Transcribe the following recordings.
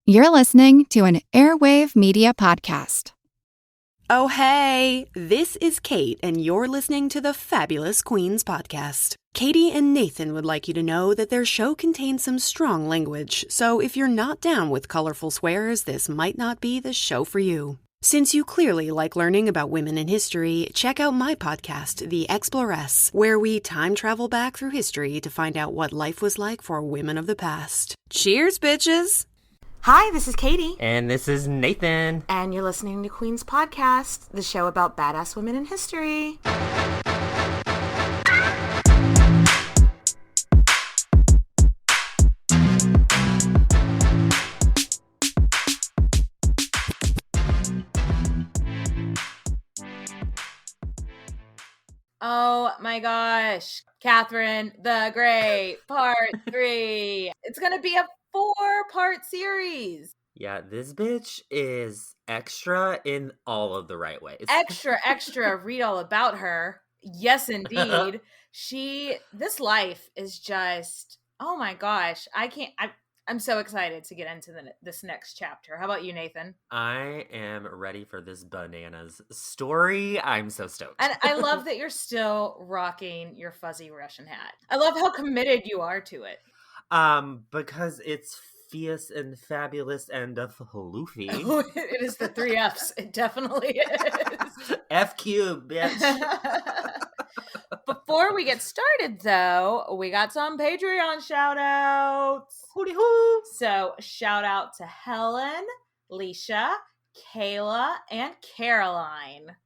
You're listening to an Airwave Media Podcast. Oh, hey, this is Kate, and you're listening to the Fabulous Queens Podcast. Katie and Nathan would like you to know that their show contains some strong language, so if you're not down with colorful swears, this might not be the show for you. Since you clearly like learning about women in history, check out my podcast, The Exploress, where we time travel back through history to find out what life was like for women of the past. Cheers, bitches! Hi, this is Katie. And this is Nathan. And you're listening to Queen's Podcast, the show about badass women in history. Oh my gosh. Catherine the Great, Part 3. It's going to be a 4-part series. Yeah, this bitch is extra in all of the right ways. Extra. Read all about her. Yes, indeed. This life is just, oh my gosh. I'm so excited to get into this next chapter. How about you, Nathan? I am ready for this bananas story. I'm so stoked. And I love that you're still rocking your fuzzy Russian hat. I love how committed you are to it. Because it's fierce and fabulous and floofy. It is the 3 Fs. It definitely is. F cube, bitch. Before we get started, though, we got some Patreon shout-outs. Hooty hoo! So, shout out to Helen, Leisha, Kayla, and Caroline.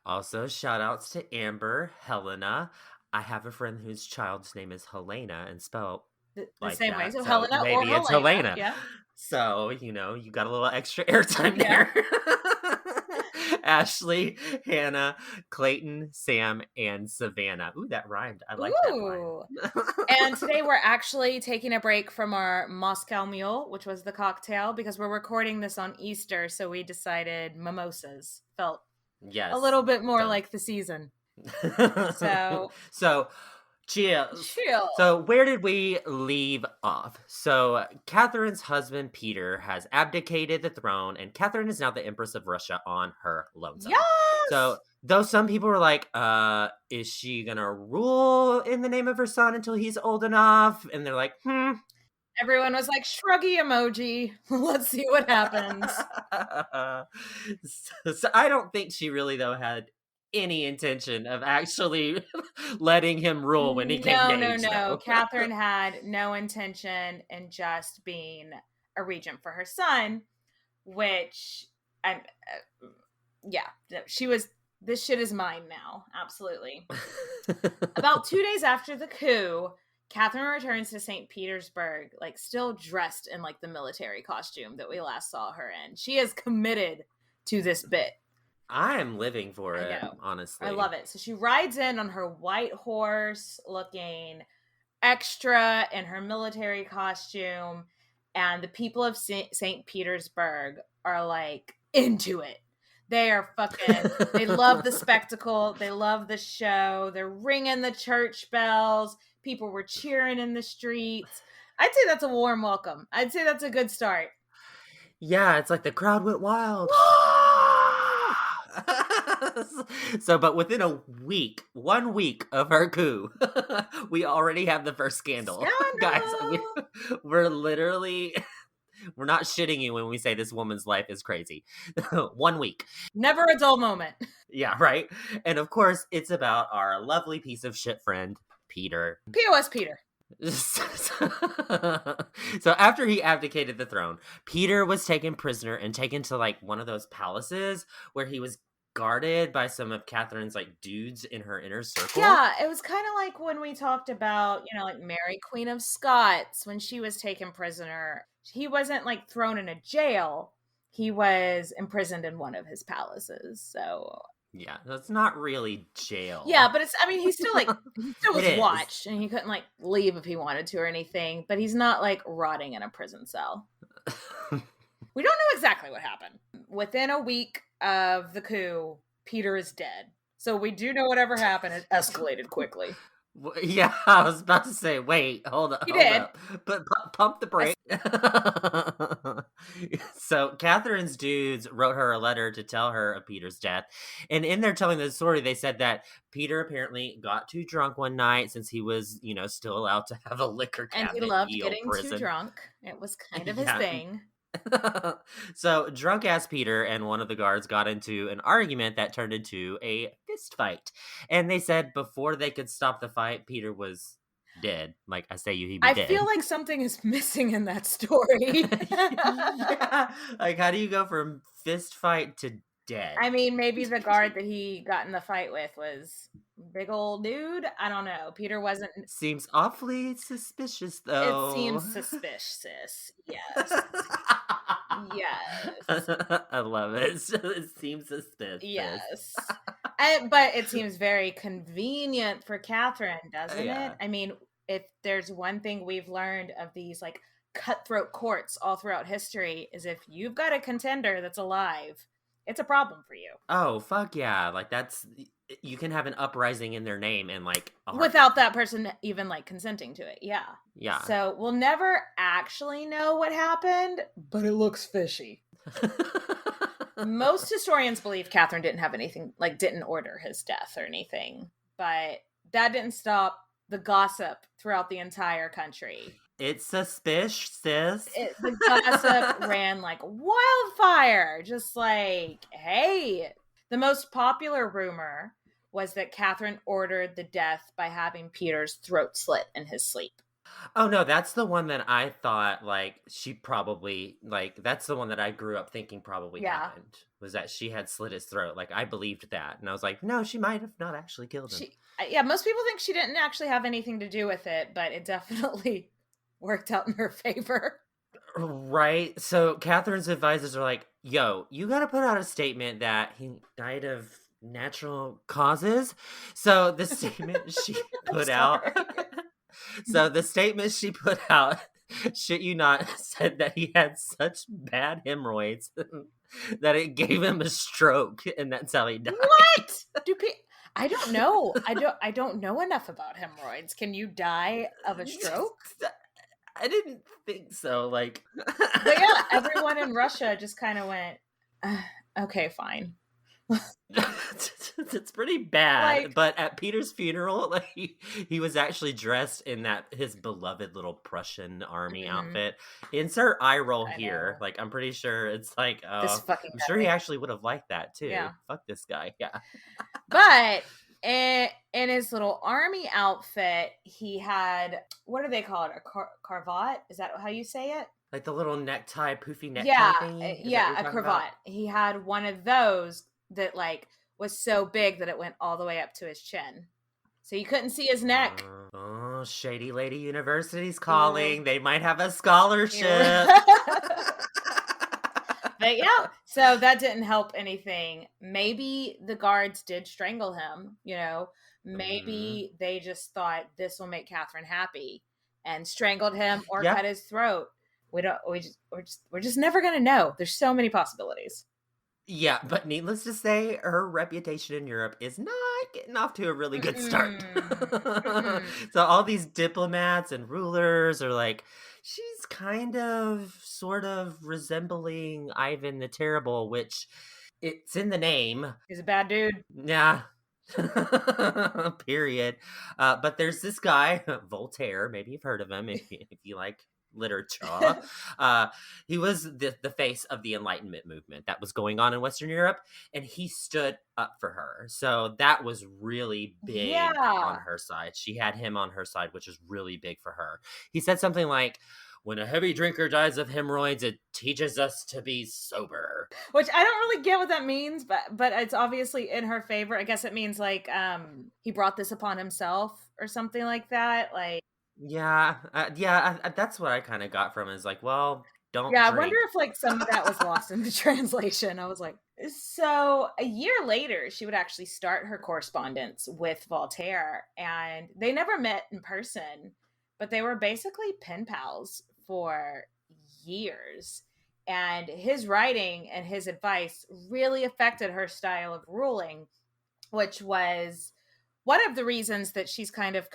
Also, shout outs to Amber, Helena. I have a friend whose child's name is Helena and spelled The like same that. way. So Helena maybe or it's Helena. Yeah. So, you got a little extra airtime there. Ashley, Hannah, Clayton, Sam, and Savannah. Ooh, that rhymed. I like that rhyme. And today we're actually taking a break from our Moscow Mule, which was the cocktail, because we're recording this on Easter, so we decided mimosas felt a little bit more like the season. So cheers. So where did we leave off? So Catherine's husband, Peter, has abdicated the throne, and Catherine is now the Empress of Russia on her lonesome. Yes! So though some people were like, is she gonna rule in the name of her son until he's old enough? And they're like, Everyone was like, shruggy emoji. Let's see what happens. So I don't think she really, though, had any intention of actually letting him rule when he came to age. No. Catherine had no intention in just being a regent for her son, which, she was, this shit is mine now. Absolutely. About 2 days after the coup, Catherine returns to St. Petersburg, still dressed in the military costume that we last saw her in. She is committed to this bit. I am living for it, honestly. I love it. So she rides in on her white horse, looking extra in her military costume, and the people of St. Petersburg are into it. They are they love the spectacle. They love the show. They're ringing the church bells. People were cheering in the streets. I'd say that's a warm welcome. I'd say that's a good start. Yeah, it's like the crowd went wild. But within 1 week of her coup, we already have the first scandal. Guys, we're literally, we're not shitting you when we say this woman's life is crazy. 1 week. Never a dull moment. Yeah, right? And of course, it's about our lovely piece of shit friend, Peter. POS Peter. So after he abdicated the throne, Peter was taken prisoner and taken to one of those palaces where he was guarded by some of Catherine's dudes in her inner circle. Yeah, it was kind of like when we talked about, Mary, Queen of Scots, when she was taken prisoner. He wasn't thrown in a jail. He was imprisoned in one of his palaces. So yeah, that's not really jail. Yeah, but he still was watched, and he couldn't leave if he wanted to or anything, but he's not rotting in a prison cell. We don't know exactly what happened. Within a week of the coup, Peter is dead. So we do know whatever happened, it escalated quickly. Yeah, I was about to say, wait, hold up. He did. But pump the brake. So Catherine's dudes wrote her a letter to tell her of Peter's death. And in there telling the story, they said that Peter apparently got too drunk one night since he was, still allowed to have a liquor And he cabinet in loved the old getting too prison. drunk. It was kind of his Yeah. thing. So drunk ass Peter and one of the guards got into an argument that turned into a fist fight. And they said before they could stop the fight, Peter was dead. Like I say, he'd be I dead. feel like something is missing in that story. Yeah. Like, how do you go from fist fight to dead? I mean, maybe the guard that he got in the fight with was big old dude. I don't know. Peter wasn't. Seems awfully suspicious, though. It seems suspicious. Yes. Yes. I love it. It seems suspicious. Yes. But it seems very convenient for Catherine, doesn't it? I mean, if there's one thing we've learned of these like cutthroat courts all throughout history is if you've got a contender that's alive, it's a problem for you. Oh, fuck yeah. Like you can have an uprising in their name and like without that person even like consenting to it. Yeah. Yeah. So we'll never actually know what happened, but it looks fishy. Most historians believe Catherine didn't have anything, like didn't order his death or anything, but that didn't stop the gossip throughout the entire country. It's suspicious. The gossip ran like wildfire. Just like, hey. The most popular rumor was that Catherine ordered the death by having Peter's throat slit in his sleep. Oh, no, that's the one that I thought, like, she probably, like, that's the one that I grew up thinking probably happened, was that she had slit his throat. Like, I believed that. And I was like, no, she might have not actually killed him. Most people think she didn't actually have anything to do with it, but it definitely worked out in her favor. Right? So Catherine's advisors are like, yo, you gotta put out a statement that he died of natural causes. So the statement she put out... So the statement she put out, shit you not, said that he had such bad hemorrhoids that it gave him a stroke, and that's how he died. What? I don't know. I don't know enough about hemorrhoids. Can you die of a stroke? I didn't think so. Like, but yeah, everyone in Russia just kind of went, okay, fine. It's pretty bad. Like, but at Peter's funeral, like he was actually dressed in his beloved little Prussian army outfit. Insert eye roll here. Like, I'm pretty sure it's like, I'm sure he actually would have liked that too. Yeah. Fuck this guy. Yeah. But in his little army outfit, he had, what do they call it? A cravat? Is that how you say it? Like the little necktie, poofy necktie thing? Yeah, a cravat. About? He had one of those that like was so big that it went all the way up to his chin. So you couldn't see his neck. Oh, Shady Lady University's calling. They might have a scholarship. But yeah, so that didn't help anything. Maybe the guards did strangle him, Maybe they just thought this will make Catherine happy and strangled him or cut his throat. We're just never gonna know. There's so many possibilities. Yeah, but needless to say, her reputation in Europe is not getting off to a really good start. So all these diplomats and rulers are like, she's kind of, sort of resembling Ivan the Terrible, which it's in the name. He's a bad dude. Yeah. Period. But there's this guy, Voltaire. Maybe you've heard of him if you like literature. He was the face of the Enlightenment movement that was going on in Western Europe, and he stood up for her. So that was really big on her side. She had him on her side, which is really big for her. He said something like, when a heavy drinker dies of hemorrhoids, it teaches us to be sober. Which I don't really get what that means, but it's obviously in her favor. I guess it means like he brought this upon himself or something like that. Like, yeah, that's what I kind of got from it. Is like, well, don't. Yeah, drink. I wonder if like some of that was lost in the translation. I was like, so a year later, she would actually start her correspondence with Voltaire, and they never met in person, but they were basically pen pals for years. And his writing and his advice really affected her style of ruling, which was one of the reasons that she's kind of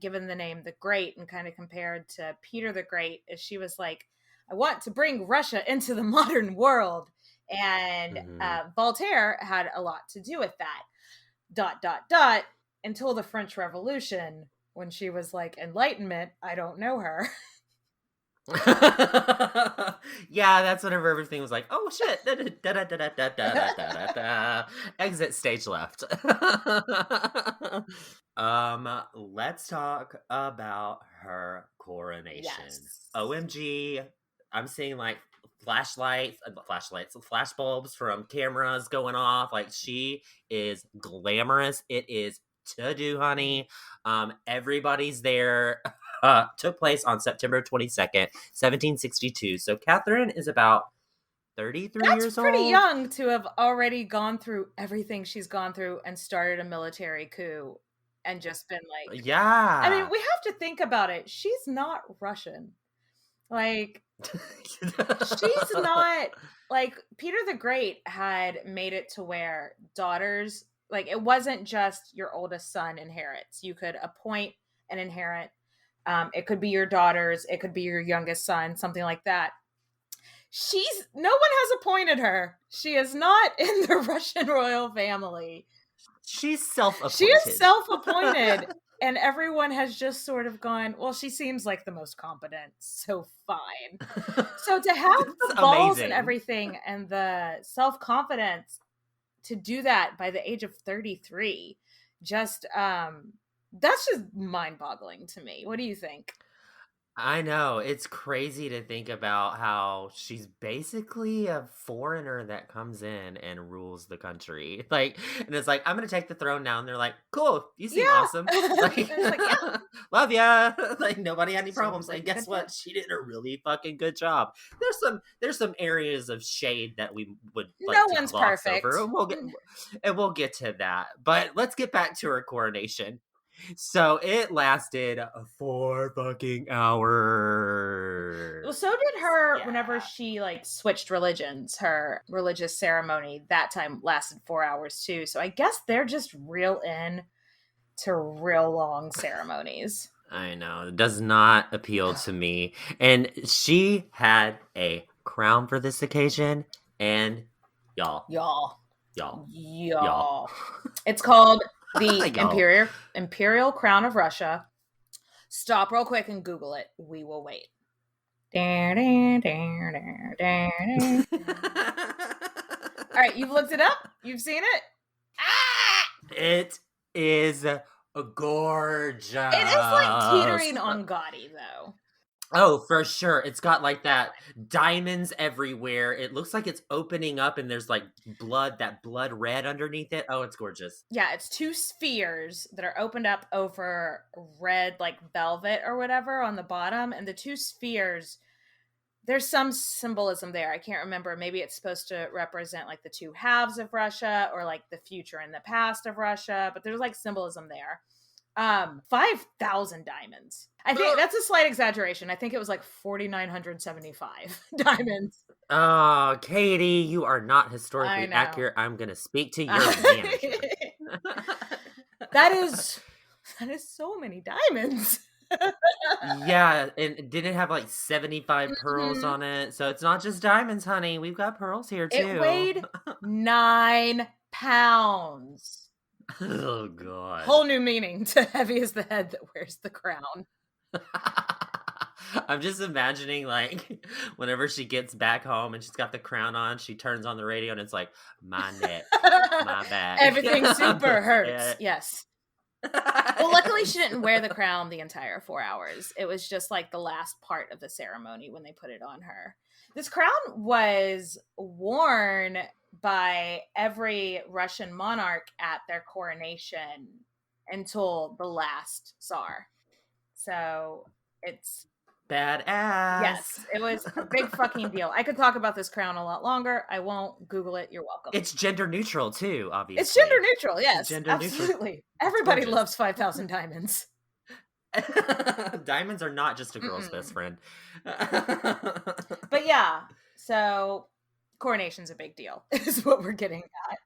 given the name the Great and kind of compared to Peter the Great, is she was like, I want to bring Russia into the modern world. And Voltaire had a lot to do with that. Until the French Revolution, when she was like, Enlightenment, I don't know her. Yeah, that's whenever everything was like, oh shit. Exit stage left. Let's talk about her coronation. Yes. OMG. I'm seeing like flash bulbs from cameras going off. Like, she is glamorous. It is to do, honey. Everybody's there. Took place on September 22nd, 1762. So Catherine is about 33 years old. That's pretty young to have already gone through everything she's gone through and started a military coup and just been like, yeah. I mean, we have to think about it. She's not Russian. Like, she's not, like, Peter the Great had made it to where daughters, like, it wasn't just your oldest son inherits. You could appoint an inherit. It could be your daughters. It could be your youngest son, something like that. No one has appointed her. She is not in the Russian royal family. She's self-appointed. She is self-appointed. And everyone has just sort of gone, well, she seems like the most competent, so fine. So to have the balls and everything and the self-confidence to do that by the age of 33, just that's just mind-boggling to me. What do you think? I know. It's crazy to think about how she's basically a foreigner that comes in and rules the country. Like, and it's like, I'm going to take the throne now. And they're like, cool, you seem awesome. Like, yeah. Love ya. Like, nobody had any problems. Like, guess what? She did a really fucking good job. There's some areas of shade that we would like no to one's gloss perfect. over. We'll get to that. But let's get back to her coronation. So it lasted 4 fucking hours. Well, so did her whenever she like switched religions. Her religious ceremony that time lasted 4 hours too. So I guess they're just real in to real long ceremonies. I know. It does not appeal to me. And she had a crown for this occasion. And y'all. It's called the Imperial Crown of Russia. Stop real quick and Google it. We will wait. All right, you've looked it up? You've seen it? It is gorgeous. It is like teetering on gaudy, though. Oh, for sure. It's got like that diamonds everywhere. It looks like it's opening up and there's like that blood red underneath it. Oh, it's gorgeous. Yeah, it's 2 spheres that are opened up over red like velvet or whatever on the bottom. And the 2 spheres, there's some symbolism there. I can't remember. Maybe it's supposed to represent like the 2 halves of Russia or like the future and the past of Russia. But there's like symbolism there. 5,000 diamonds. I think that's a slight exaggeration. I think it was like 4,975 diamonds. Oh, Katie, you are not historically accurate. I'm going to speak to your manager. That is so many diamonds. Yeah, and did it have like 75 pearls on it? So it's not just diamonds, honey. We've got pearls here too. It weighed 9 pounds. Oh, God. Whole new meaning to heavy is the head that wears the crown. I'm just imagining, like, whenever she gets back home and she's got the crown on, she turns on the radio and it's like, my neck, my back. Everything super hurts. Yes. Well, luckily she didn't wear the crown the entire 4 hours. It was just like the last part of the ceremony when they put it on her. This crown was worn by every Russian monarch at their coronation until the last Tsar. So it's badass. Yes, it was a big fucking deal. I could talk about this crown a lot longer. I won't. Google it. You're welcome. It's gender neutral too, obviously. It's gender neutral. Yes, gender absolutely. Neutral. Everybody loves 5,000 diamonds. Diamonds are not just a girl's best friend. But yeah, so coronation's a big deal, is what we're getting at.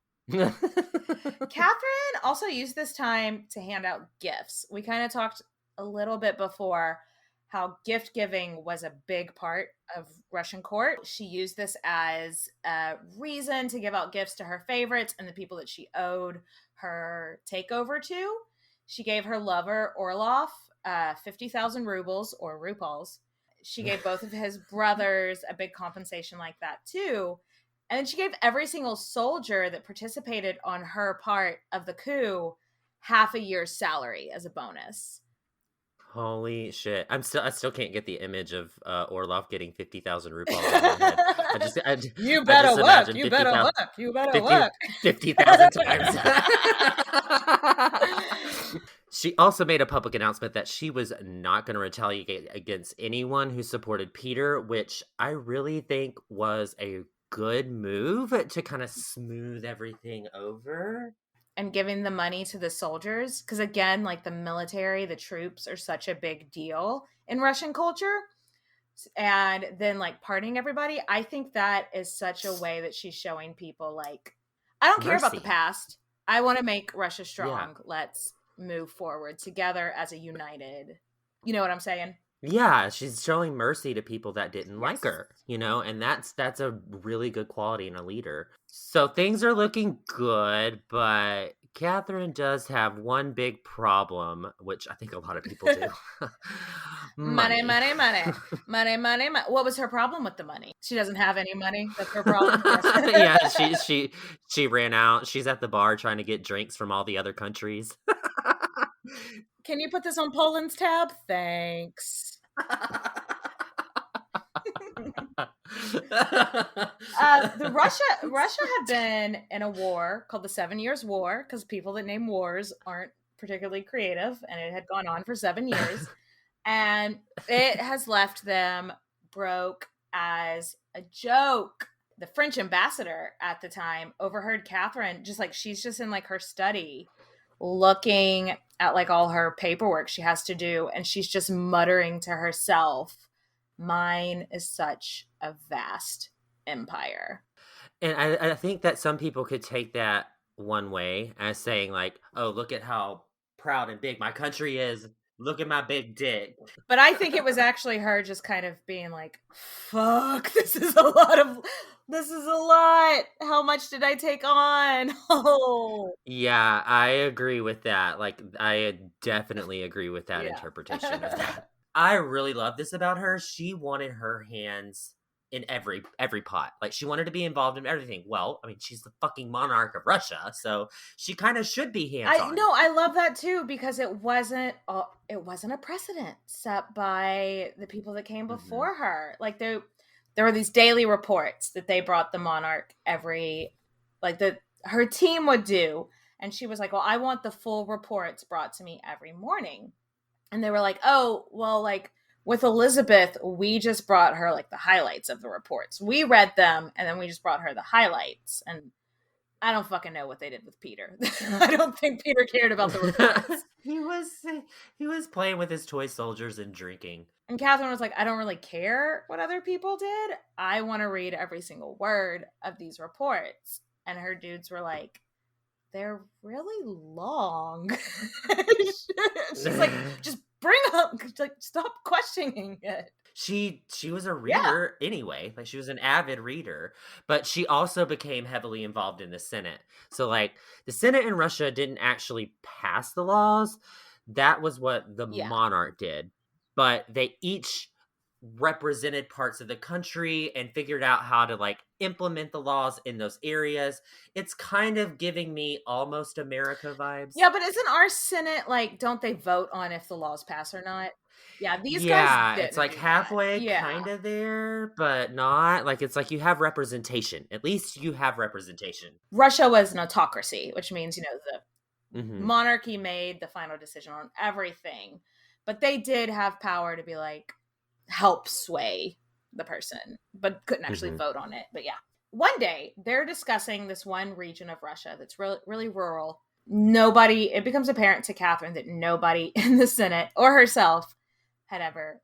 Catherine also used this time to hand out gifts. We kind of talked a little bit before how gift giving was a big part of Russian court. She used this as a reason to give out gifts to her favorites and the people that she owed her takeover to. She gave her lover, Orlov, 50,000 rubles or rupals. She gave both of his brothers a big compensation like that too. And then she gave every single soldier that participated on her part of the coup half a year's salary as a bonus. Holy shit! I still can't get the image of Orlov getting 50,000 rupees in my head. You better work. You 50, better work. You better 50 work. 50,000 times. She also made a public announcement that she was not going to retaliate against anyone who supported Peter, which I really think was a good move to kind of smooth everything over. And giving the money to the soldiers, because again, like the military, the troops are such a big deal in Russian culture, and then like pardoning everybody. I think that is such a way that she's showing people like, I don't care about the past, I want to make Russia strong. Let's move forward together as a united, you know what I'm saying? Yeah, she's showing mercy to people that didn't like her, you know, and that's a really good quality in a leader. So things are looking good, but Catherine does have one big problem, which I think a lot of people do. Money. What was her problem with the money? She doesn't have any money. That's her problem. Yeah, she ran out. She's at the bar trying to get drinks from all the other countries. Can you put this on Poland's tab? Thanks. Russia had been in a war called the 7 Years' War, because people that name wars aren't particularly creative, and it had gone on for 7 years, and it has left them broke as a joke. The French ambassador at the time overheard Catherine, just like she's just in like her study looking at like all her paperwork she has to do, and she's just muttering to herself, mine is such a vast empire. And I think that some people could take that one way as saying like, oh, look at how proud and big my country is, look at my big dick. But I think it was actually her just kind of being like, fuck, this is a lot. How much did I take on? Oh. Yeah, I agree with that. Like, I definitely agree with that interpretation of that. I really love this about her. She wanted her hands in every pot. Like, she wanted to be involved in everything. Well, I mean, she's the fucking monarch of Russia, so she kind of should be hands-on. I love that too, because it wasn't a precedent set by the people that came before her. Like, there were these daily reports that they brought the monarch her team would do. And she was like, well, I want the full reports brought to me every morning. And they were like, oh, well, like with Elizabeth, we just brought her like the highlights of the reports. We read them and then we just brought her the highlights. And I don't fucking know what they did with Peter. I don't think Peter cared about the reports. He was playing with his toy soldiers and drinking. And Catherine was like, I don't really care what other people did. I want to read every single word of these reports. And her dudes were like, they're really long. She's like, just bring up, like, stop questioning it. She was a reader anyway. Like, she was an avid reader, but she also became heavily involved in the Senate. So like the Senate in Russia didn't actually pass the laws. That was what the monarch did. But they each represented parts of the country and figured out how to like implement the laws in those areas. It's kind of giving me almost America vibes. Yeah, but isn't our Senate like, don't they vote on if the laws pass or not? Yeah, these guys didn't. It's like halfway kind of there, but not. Like, it's like you have representation. At least you have representation. Russia was an autocracy, which means, you know, the monarchy made the final decision on everything. But they did have power to be like, help sway the person, but couldn't actually vote on it. But yeah, one day they're discussing this one region of Russia that's really, really rural. It becomes apparent to Catherine that nobody in the Senate or herself had ever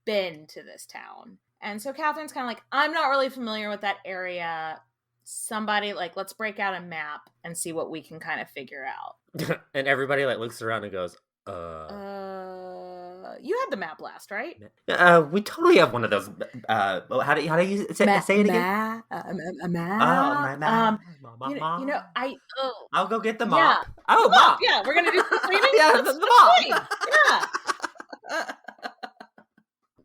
been to this town. And so Catherine's kind of like, I'm not really familiar with that area. Somebody like, let's break out a map and see what we can kind of figure out. And everybody like looks around and goes, You had the map last, right? We totally have one of those. How do you say it again? A Oh, map. I I'll go get the yeah, mop. the Oh, mop. mop. Yeah, we're gonna do some cleaning. Yeah, Let's the mop. clean. Yeah.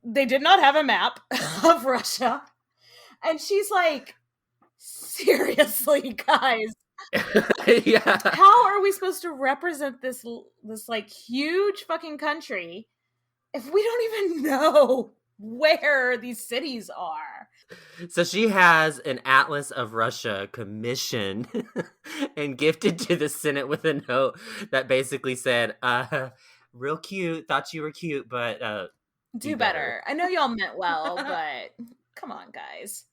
They did not have a map of Russia, and she's like, seriously, guys. Yeah. How are we supposed to represent this like huge fucking country if we don't even know where these cities are? So she has an Atlas of Russia commissioned and gifted to the Senate with a note that basically said, real cute, thought you were cute, but do better. I know y'all meant well, but come on, guys.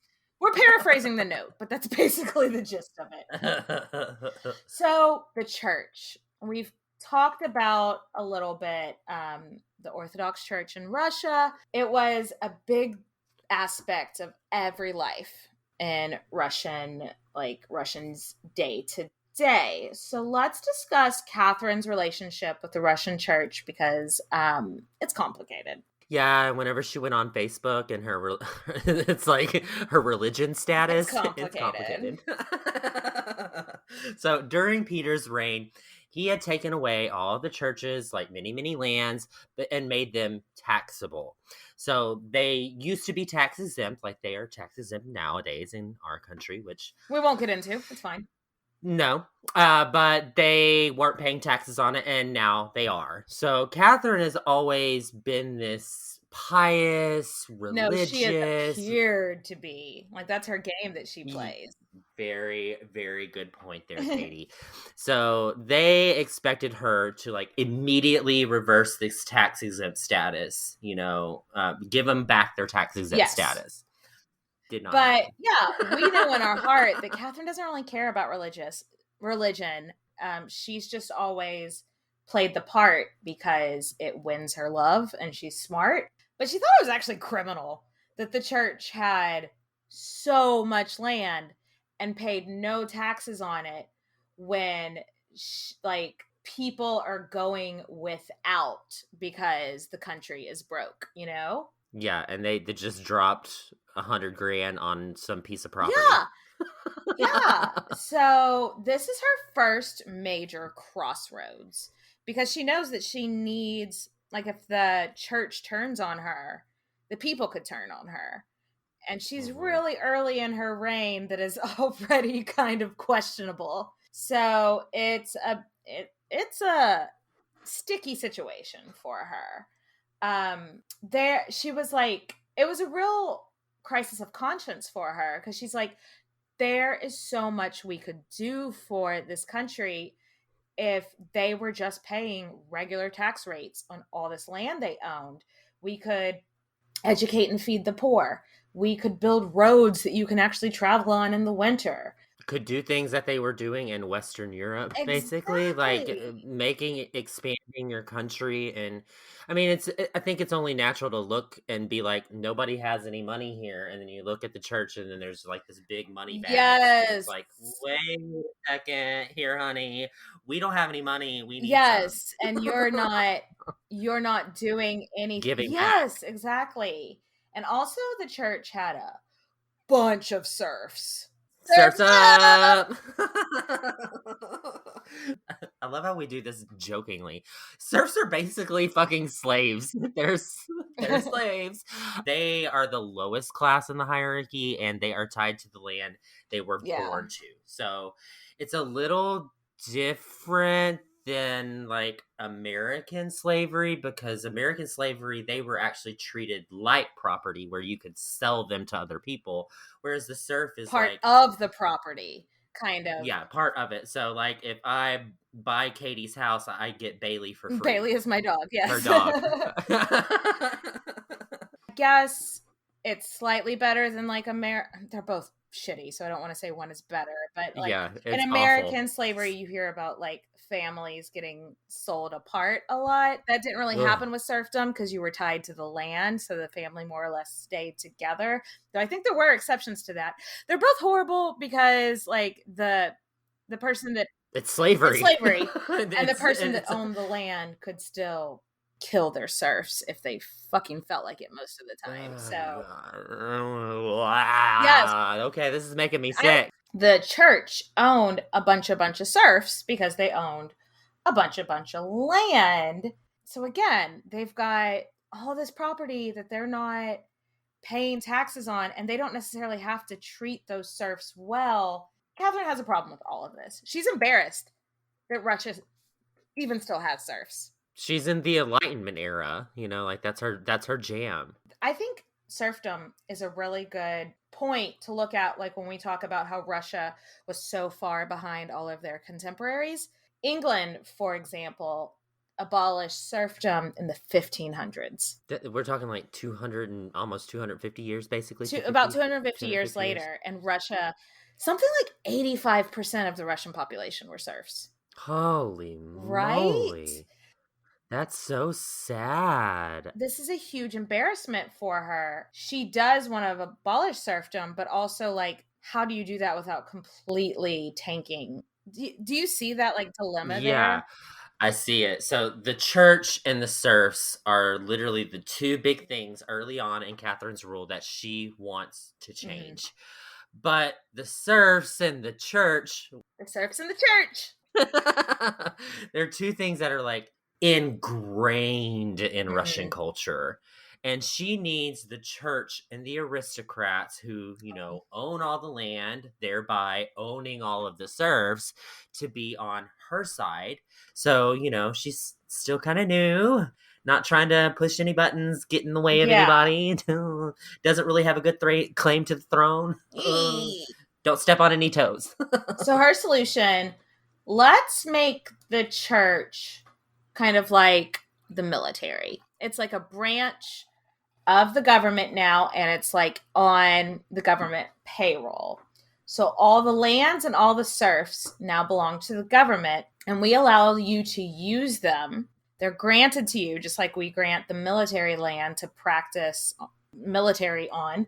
We're paraphrasing the note, but that's basically the gist of it. So the church. We've talked about a little bit the Orthodox Church in Russia. It was a big aspect of every life in Russians day to day. So let's discuss Catherine's relationship with the Russian church because it's complicated. Yeah, whenever she went on Facebook and it's like her religion status, it's complicated. So during Peter's reign, he had taken away all the churches, like many, many lands, and made them taxable. So they used to be tax exempt, like they are tax exempt nowadays in our country, which we won't get into. It's fine. No, but they weren't paying taxes on it, and now they are. So Catherine has always been this pious, religious. No, she has appeared to be. Like, that's her game that she plays. Very, very good point there, Katie. So they expected her to, like, immediately reverse this tax exempt status, give them back their tax exempt status. Did not happen. Yeah, we know in our heart that Catherine doesn't really care about religion. She's just always played the part because it wins her love and she's smart. But she thought it was actually criminal that the church had so much land and paid no taxes on it when people are going without because the country is broke, Yeah, and they just dropped $100,000 on some piece of property. Yeah. So this is her first major crossroads because she knows that she needs, like, if the church turns on her, the people could turn on her. And she's really early in her reign that is already kind of questionable. So it's a sticky situation for her. She was like, it was a real crisis of conscience for her because she's like, there is so much we could do for this country if they were just paying regular tax rates on all this land they owned. We could educate and feed the poor. We could build roads that you can actually travel on in the winter. Could do things that they were doing in Western Europe, basically, like expanding your country. And I mean, I think it's only natural to look and be like, nobody has any money here. And then you look at the church and then there's like this big money bag. Yes. It's like, wait a second here, honey. We don't have any money. We need and you're not doing anything. Giving yes, back. Exactly. And also the church had a bunch of serfs. Surf's up! I love how we do this jokingly. Serfs are basically fucking slaves. They're slaves. They are the lowest class in the hierarchy, and they are tied to the land they were born to. So it's a little different than like American slavery, because American slavery, they were actually treated like property where you could sell them to other people, whereas the serf is part of the property, kind of. Yeah, part of it. So like if I buy Katie's house, I get Bailey for free. Bailey is my dog. Yes, her dog. I guess it's slightly better than like they're both shitty, so I don't want to say one is better, but like in American slavery, you hear about like families getting sold apart a lot. That didn't really happen with serfdom because you were tied to the land, so the family more or less stayed together. Though I think there were exceptions to that. They're both horrible because like the person that it's slavery, and the person that owned the land could still kill their serfs if they fucking felt like it most of the time. So yes, Okay, this is making me sick. the church owned a bunch of serfs because they owned a bunch of land. So again, they've got all this property that they're not paying taxes on, and they don't necessarily have to treat those serfs well. Catherine has a problem with all of this. She's embarrassed that Russia even still has serfs. She's in the Enlightenment era, like that's her jam. I think serfdom is a really good point to look at, like when we talk about how Russia was so far behind all of their contemporaries. England, for example, abolished serfdom in the 1500s. We're talking like 200 and almost 250 years, basically. About 250 years later, and Russia, something like 85% of the Russian population were serfs. Holy moly. That's so sad. This is a huge embarrassment for her. She does want to abolish serfdom, but also, like, how do you do that without completely tanking? Do you see that, like, dilemma there? I see it. So the church and the serfs are literally the two big things early on in Catherine's rule that she wants to change. But the serfs and the church... The serfs and the church! There are two things that are, like, ingrained in Russian culture. And she needs the church and the aristocrats who, own all the land, thereby owning all of the serfs, to be on her side. So, she's still kind of new, not trying to push any buttons, get in the way of anybody. Doesn't really have a good claim to the throne. Don't step on any toes. So her solution, let's make the church kind of like the military. It's like a branch of the government now, and it's like on the government payroll. So all the lands and all the serfs now belong to the government, and we allow you to use them. They're granted to you, just like we grant the military land to practice military on.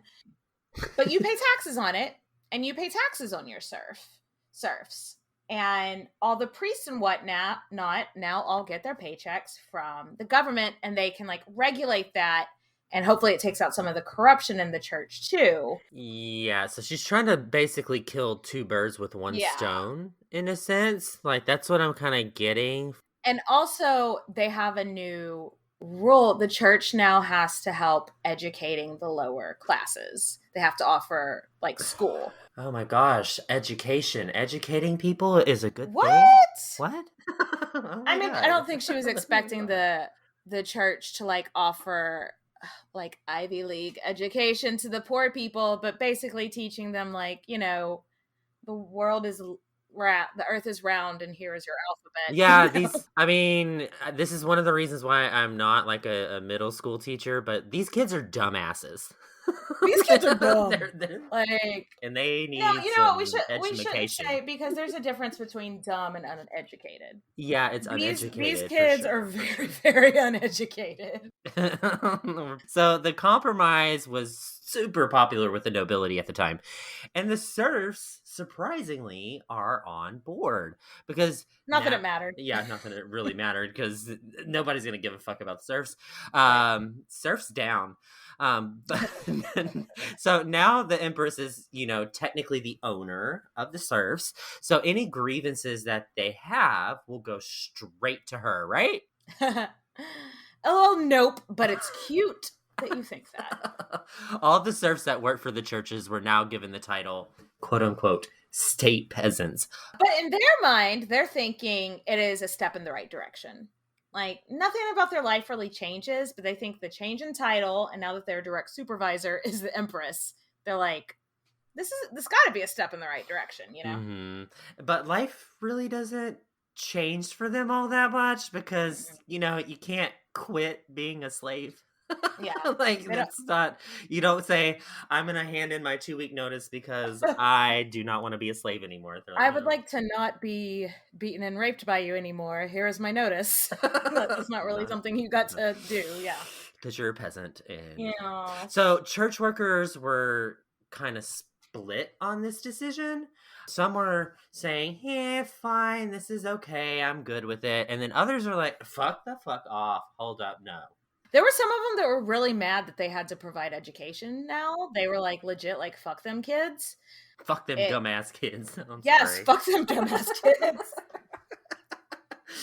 But you pay taxes on it, and you pay taxes on your serfs. And all the priests and whatnot now all get their paychecks from the government, and they can, like, regulate that. And hopefully it takes out some of the corruption in the church too. Yeah, so she's trying to basically kill two birds with one stone, in a sense. Like, that's what I'm kind of getting. And also, they have a new rule. The church now has to help educating the lower classes. They have to offer, like, school. Oh my gosh, education. Educating people is a good thing? What? Oh I mean, God. I don't think she was expecting the church to, like, offer, like, Ivy League education to the poor people, but basically teaching them, like, the world is the earth is round, and here is your alphabet. Yeah, this is one of the reasons why I'm not, like, a middle school teacher, but these kids are dumbasses. These kids are dumb. they're, like, and they need we should say, because there's a difference between dumb and uneducated. Yeah, it's uneducated. These kids are very, very uneducated. So the compromise was super popular with the nobility at the time, and the serfs, surprisingly, are on board because not that it mattered. Yeah, not that it really mattered, because nobody's gonna give a fuck about the serfs. Serfs down. But so now the Empress is, technically the owner of the serfs. So any grievances that they have will go straight to her, right? Oh, nope. But it's cute that you think that. All the serfs that work for the churches were now given the title, quote unquote, state peasants. But in their mind, they're thinking it is a step in the right direction. Like, nothing about their life really changes, but they think the change in title, and now that their direct supervisor is the Empress, they're like, this got to be a step in the right direction, Mm-hmm. But life really doesn't change for them all that much, because, you can't quit being a slave. Yeah. Like, that's not, you don't say, I'm going to hand in my 2-week notice because I do not want to be a slave anymore. Like, I would like to not be beaten and raped by you anymore. Here is my notice. That's not really something you got to do. Yeah. Because you're a peasant. And... Yeah. So church workers were kind of split on this decision. Some were saying, "Yeah, fine, this is okay, I'm good with it," and then others are like, "Fuck the fuck off! Hold up, no." There were some of them that were really mad that they had to provide education now. They were like, legit, like, fuck them kids. Fuck them dumbass kids. I'm Yes, sorry. fuck them dumbass kids.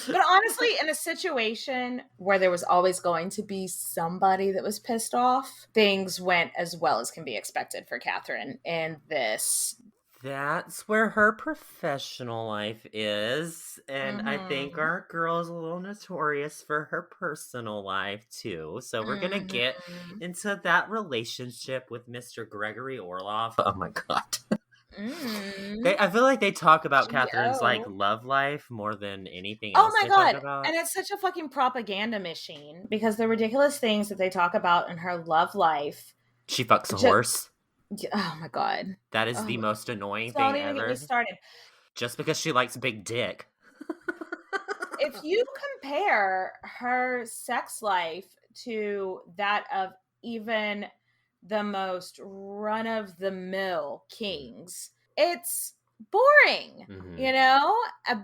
But honestly, in a situation where there was always going to be somebody that was pissed off, things went as well as can be expected for Catherine in this. That's where her professional life is. And I think our girl is a little notorious for her personal life, too. So we're going to get into that relationship with Mr. Gregory Orloff. Oh, my God. I feel like they talk about Catherine's, like, love life more than anything else. Oh, my God. And it's such a fucking propaganda machine because the ridiculous things that they talk about in her love life. She fucks a horse. Oh my God. That is the most annoying thing Don't even ever. get me started. Just because she likes big dick. If you compare her sex life to that of even the most run-of-the-mill kings, it's boring, you know?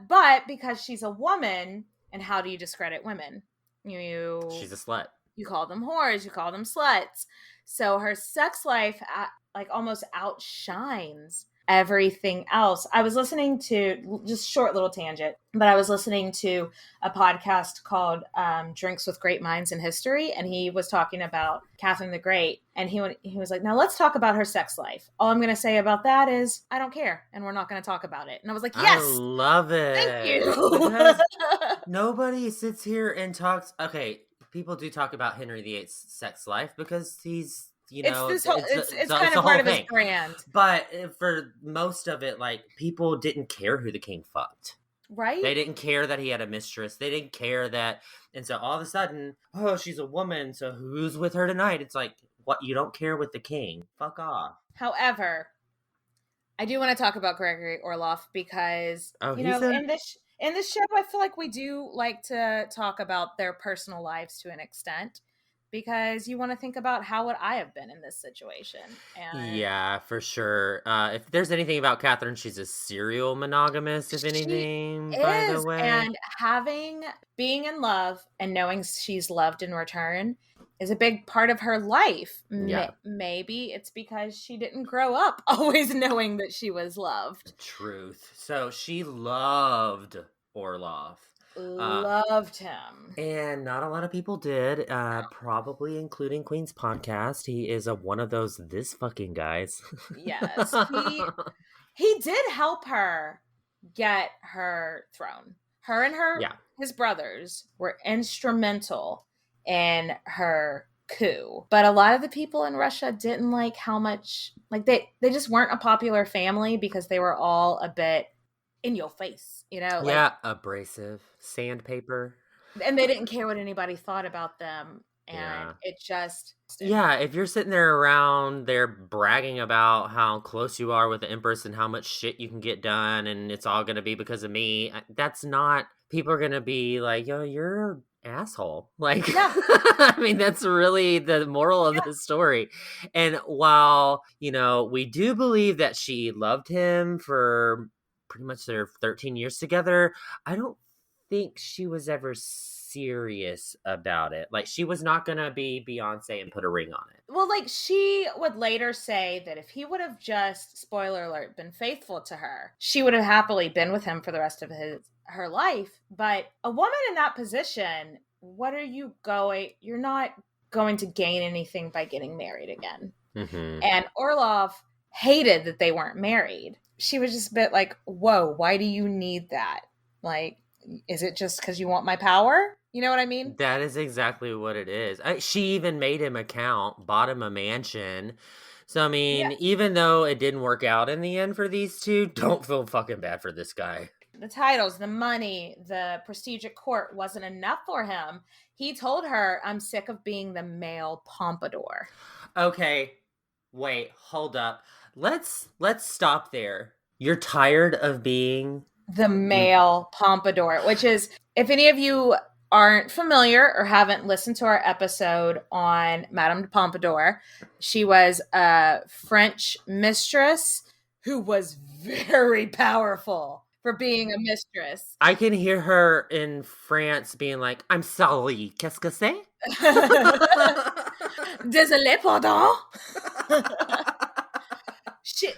But because she's a woman, and how do you discredit women? She's a slut. You call them whores, you call them sluts. So her sex life like almost outshines everything else. I was listening to, just short little tangent, but I was listening to a podcast called Drinks with Great Minds in History, and he was talking about Catherine the Great, and he was like, now let's talk about her sex life. All I'm going to say about that is I don't care, and we're not going to talk about it. And I was like, yes! I love it. Thank you! Because nobody sits here and talks, okay, people do talk about Henry VIII's sex life because he's, you know, it's kind of part of his brand. But for most of it, like, people didn't care who the king fucked. Right? They didn't care that he had a mistress. They didn't care that. And so all of a sudden, oh, she's a woman, so who's with her tonight? It's like, what? You don't care with the king. Fuck off. However, I do want to talk about Gregory Orloff because, in this show, I feel like we do like to talk about their personal lives to an extent. Because you want to think about how would I have been in this situation. And yeah, for sure. If there's anything about Catherine, she's a serial monogamist, if anything, by the way. And being in love and knowing she's loved in return is a big part of her life. Yeah. Maybe it's because she didn't grow up always knowing that she was loved. Truth. So she loved Orloff. Loved him. And not a lot of people did, probably including Queen's podcast. He is one of those this fucking guys. Yes. He did help her get her throne. Her and his brothers were instrumental in her coup. But a lot of the people in Russia didn't like how much, like they just weren't a popular family because they were all a bit in your face, like, abrasive, sandpaper, and they didn't care what anybody thought about them, and it just if you're sitting there around there bragging about how close you are with the Empress and how much shit you can get done and it's all gonna be because of me, that's not, people are gonna be like, yo, you're an asshole, like, I mean, that's really the moral of the story. And while we do believe that she loved him for pretty much their 13 years together, I don't think she was ever serious about it. Like, she was not gonna be Beyonce and put a ring on it. Well, like, she would later say that if he would have just, spoiler alert, been faithful to her, she would have happily been with him for the rest of her life. But a woman in that position, you're not going to gain anything by getting married again. And Orloff hated that they weren't married. She was just a bit like, whoa, why do you need that? Like, is it just because you want my power? You know what I mean? That is exactly what it is. She even made him a count, bought him a mansion. So, I mean, even though it didn't work out in the end for these two, don't feel fucking bad for this guy. The titles, the money, the prestige at court wasn't enough for him. He told her, I'm sick of being the male pompadour. Okay, wait, hold up. Let's stop there. You're tired of being the male pompadour, which is, if any of you aren't familiar or haven't listened to our episode on Madame de Pompadour, she was a French mistress who was very powerful for being a mistress. I can hear her in France being like, I'm sorry, qu'est-ce que c'est? Désolé, pardon.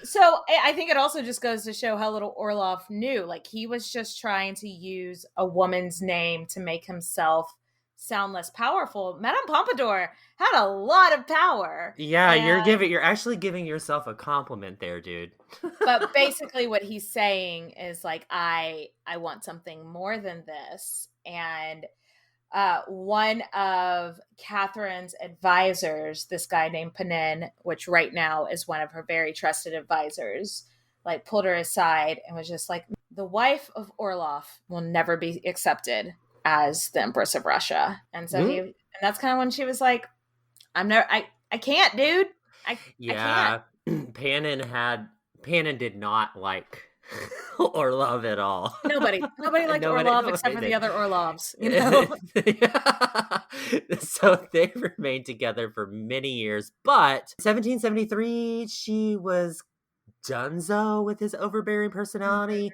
So I think it also just goes to show how little Orlov knew. Like, he was just trying to use a woman's name to make himself sound less powerful. Madame Pompadour had a lot of power. Yeah, you're actually giving yourself a compliment there, dude. But basically what he's saying is like, I want something more than this. And one of Catherine's advisors, this guy named Panin, which right now is one of her very trusted advisors, like pulled her aside and was just like, the wife of Orlov will never be accepted as the Empress of Russia. And so and that's kind of when she was like, I can't, dude. I can't. Panin did not like Orlov at all. Nobody liked Orlov except for the other Orlovs, you know? So they remained together for many years, but 1773, she was donezo with his overbearing personality.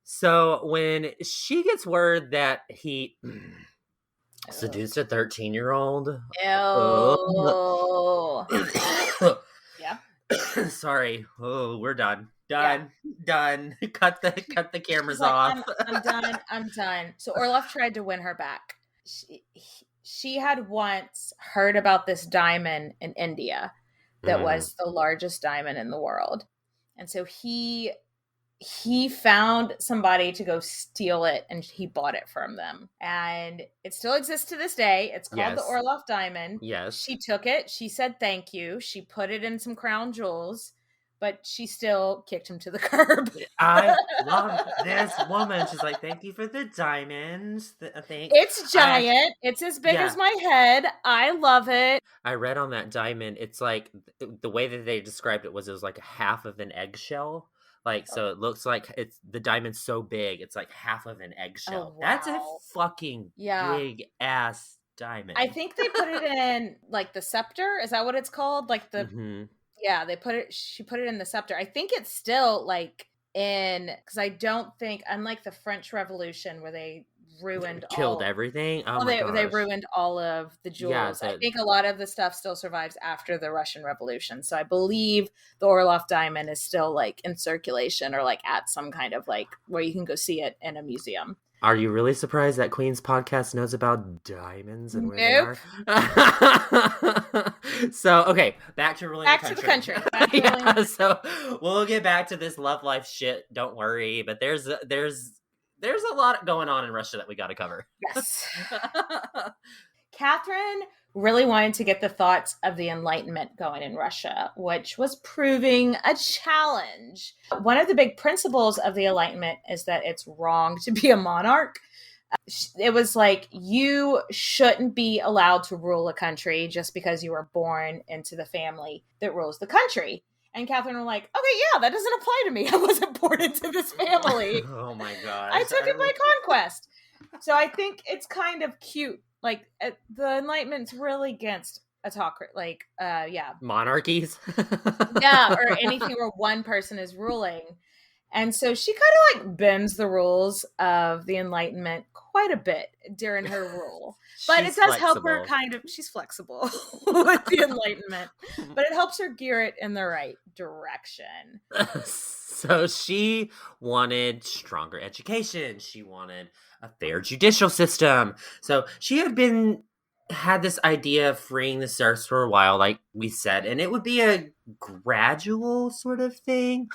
So when she gets word that he seduced a 13-year-old. Yeah. Sorry. Oh, we're done. Done. Cut the cameras off. I'm done. So Orlov tried to win her back. She had once heard about this diamond in India that was the largest diamond in the world. And so he found somebody to go steal it, and he bought it from them. And it still exists to this day. It's called the Orlov diamond. Yes. She took it. She said thank you. She put it in some crown jewels, but she still kicked him to the curb. I love this woman. She's like, thank you for the diamond. It's giant. It's as big as my head. I love it. I read on that diamond, it's like, the way that they described it was like a half of an eggshell. Like, so it looks like the diamond's so big, it's like half of an eggshell. Oh, wow. That's a fucking big ass diamond. I think they put it in like the scepter. Is that what it's called? Like the yeah, she put it in the scepter. I think it's still like because I don't think, unlike the French Revolution where they killed everything. They ruined all of the jewels. I think a lot of the stuff still survives after the Russian Revolution. So I believe the Orlov diamond is still like in circulation, or like at some kind of like where you can go see it in a museum. Are you really surprised that Queen's podcast knows about diamonds and where they are? So, okay, back to ruling the country. So we'll get back to this love life shit. Don't worry, but there's a lot going on in Russia that we got to cover. Yes. Catherine really wanted to get the thoughts of the Enlightenment going in Russia, which was proving a challenge. One of the big principles of the Enlightenment is that it's wrong to be a monarch. It was like, you shouldn't be allowed to rule a country just because you were born into the family that rules the country. And Catherine was like, okay, yeah, that doesn't apply to me. I wasn't born into this family. Oh my gosh. I took it by conquest. So I think it's kind of cute. Like, the Enlightenment's really against autocracy, like, monarchies. Yeah, or anything where one person is ruling. And so she kind of like bends the rules of the Enlightenment quite a bit during her rule. But it does help her she's flexible with the Enlightenment. But it helps her gear it in the right direction. So she wanted stronger education. She wanted a fair judicial system. So she had this idea of freeing the serfs for a while, like we said, and it would be a gradual sort of thing,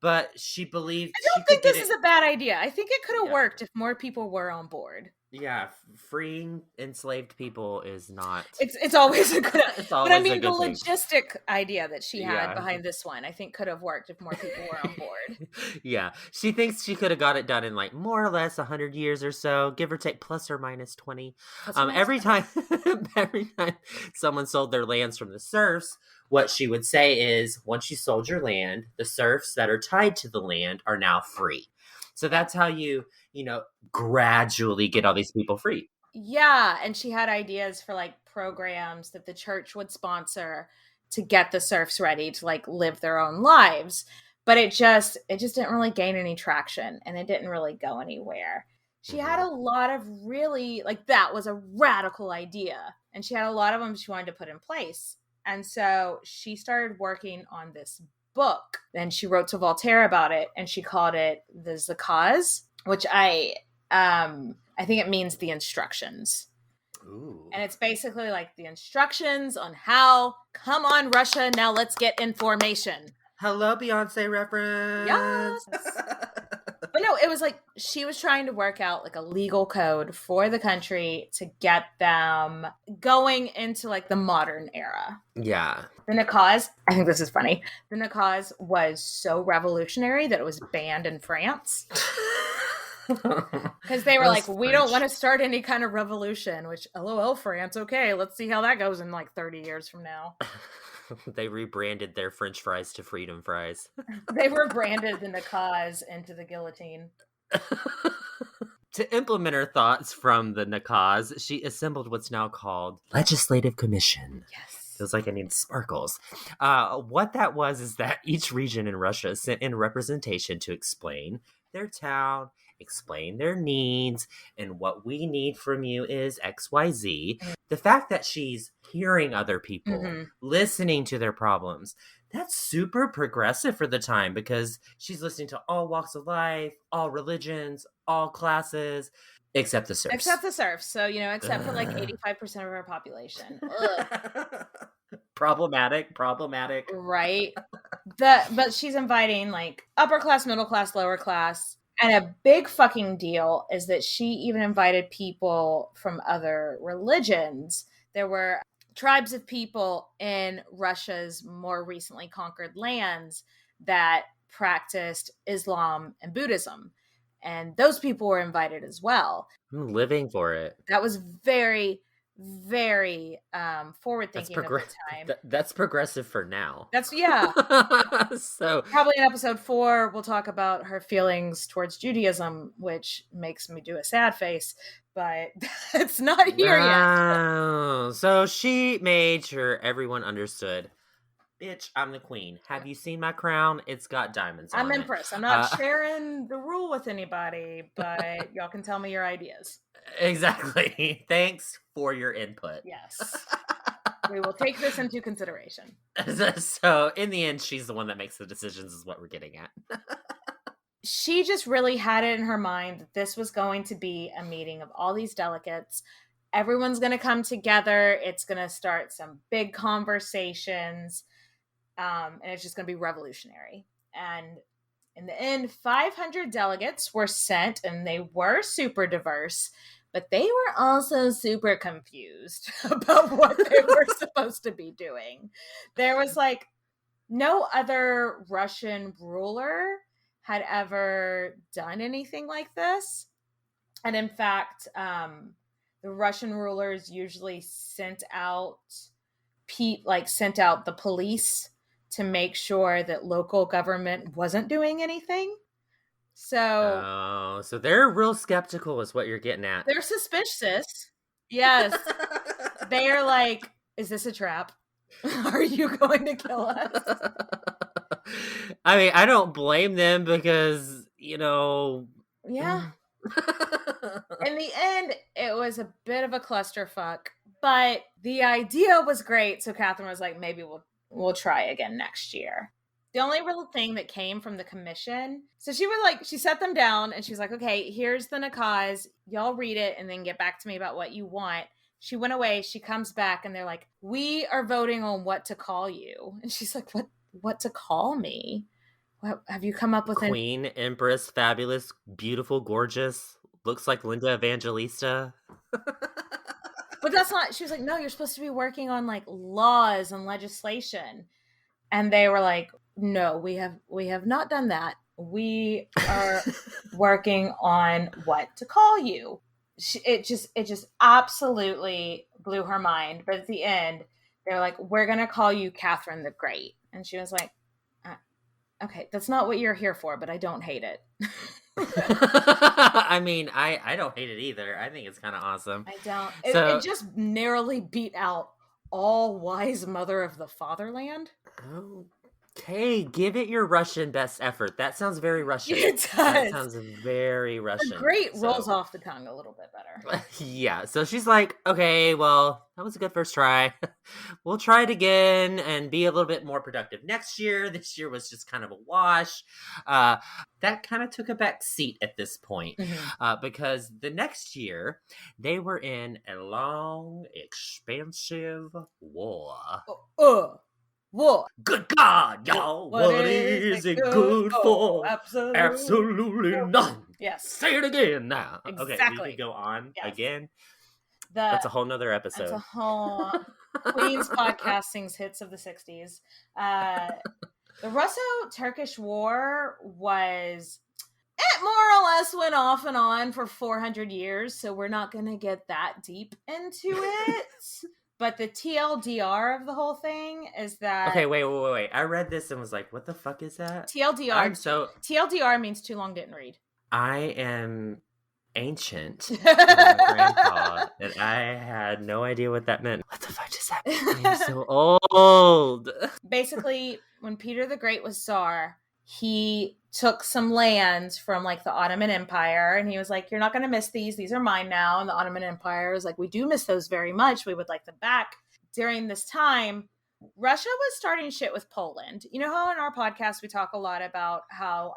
but she believed I don't think this is a bad idea. I think it could have worked if more people were on board. Yeah, freeing enslaved people is not. It's always a good. But I mean, the thing. Logistic idea that she had behind this one, I think, could have worked if more people were on board. Yeah, she thinks she could have got it done in like more or less 100 years or so, give or take, plus or minus 20. Every time someone sold their lands from the serfs, what she would say is, once you sold your land, the serfs that are tied to the land are now free. So that's how you gradually get all these people free. Yeah, and she had ideas for like programs that the church would sponsor to get the serfs ready to like live their own lives. But it just didn't really gain any traction and it didn't really go anywhere. She had Mhm. a lot of really like that was a radical idea and she had a lot of them she wanted to put in place. And so she started working on this book and she wrote to Voltaire about it and she called it the Zakaz, which I think it means the instructions. Ooh. And it's basically like the instructions on how, come on, Russia, now let's get information. Hello, Beyonce reference. Yes. But no, it was like she was trying to work out like a legal code for the country to get them going into like the modern era. Yeah. The Nakaz, I think this is funny. The Nakaz was so revolutionary that it was banned in France. Because they were like, we don't want to start any kind of revolution, which, LOL, France, okay, let's see how that goes in like 30 years from now. They rebranded their French fries to freedom fries. They rebranded the Nakaz into the guillotine. To implement her thoughts from the Nakaz, she assembled what's now called Legislative Commission. Yes. Feels like I need sparkles. What that was is that each region in Russia sent in representation to explain their town, explain their needs, and what we need from you is XYZ. The fact that she's hearing other people, listening to their problems, that's super progressive for the time because she's listening to all walks of life, all religions, all classes, except the serfs. Except the serfs. So, except for like 85% of our population. Ugh. Problematic. Right. But she's inviting like upper class, middle class, lower class. And a big fucking deal is that she even invited people from other religions. There were tribes of people in Russia's more recently conquered lands that practiced Islam and Buddhism. And those people were invited as well. I'm living for it. That was very, very forward thinking of the time. That's progressive for now. Yeah. So probably in episode 4, we'll talk about her feelings towards Judaism, which makes me do a sad face, but it's not here yet. So she made sure everyone understood. Bitch, I'm the queen. Have you seen my crown? It's got diamonds on it. I'm Empress. I'm not sharing the rule with anybody, but y'all can tell me your ideas. Exactly. Thanks for your input. Yes. We will take this into consideration. So, in the end, she's the one that makes the decisions is what we're getting at. She just really had it in her mind that this was going to be a meeting of all these delegates. Everyone's going to come together. It's going to start some big conversations. And it's just going to be revolutionary. And in the end, 500 delegates were sent, and they were super diverse, but they were also super confused about what they were supposed to be doing. There was like no other Russian ruler had ever done anything like this. And in fact, the Russian rulers usually sent out the police to make sure that local government wasn't doing anything. So they're real skeptical is what you're getting at. They're suspicious. Yes. They are like, is this a trap? Are you going to kill us? I mean, I don't blame them because, Yeah. In the end, it was a bit of a clusterfuck, but the idea was great. So Catherine was like, maybe we'll try again next year. The only real thing that came from the commission, so she set them down and she's like, okay, here's the Nakaz. Y'all read it and then get back to me about what you want. She went away. She comes back and they're like, we are voting on what to call you. And she's like, what to call me? What have you come up with? Queen, Empress, fabulous, beautiful, gorgeous, looks like Linda Evangelista. But that's not, she was like, no, you're supposed to be working on like laws and legislation. And they were like, no, we have not done that. We are working on what to call you. It just absolutely blew her mind. But at the end, they were like, we're going to call you Catherine the Great. And she was like, okay, that's not what you're here for, but I don't hate it. I mean, I don't hate it either. I think it's kind of awesome. I don't. So, It just narrowly beat out all wise mother of the fatherland. okay, give it your Russian best effort. That sounds very Russian. It That does. sounds very Russian. The great rolls off the tongue a little bit better. Yeah, so she's like, okay, well, that was a good first try. We'll try it again and be a little bit more productive next year. This year was just kind of a wash. That kind of took a back seat at this point because the next year they were in a long, expensive war. War. Good God, y'all! What is it good for? Absolutely none. Yes. Say it again now. Exactly. Okay, we could go on again. That's a whole nother episode. That's a whole Queen's podcast sings hits of the 60s. The Russo-Turkish War was... It more or less went off and on for 400 years, so we're not going to get that deep into it. But the TLDR of the whole thing is that... Okay, wait. I read this and was like, what the fuck is that? TLDR means too long didn't read. I am ancient. My grandpa, and I had no idea what that meant. What the fuck does that mean? I'm so old. Basically, when Peter the Great was Tsar, he took some lands from like the Ottoman Empire and he was like, you're not going to miss these. These are mine now. And the Ottoman Empire is like, we do miss those very much. We would like them back. During this time, Russia was starting shit with Poland. You know how in our podcast we talk a lot about how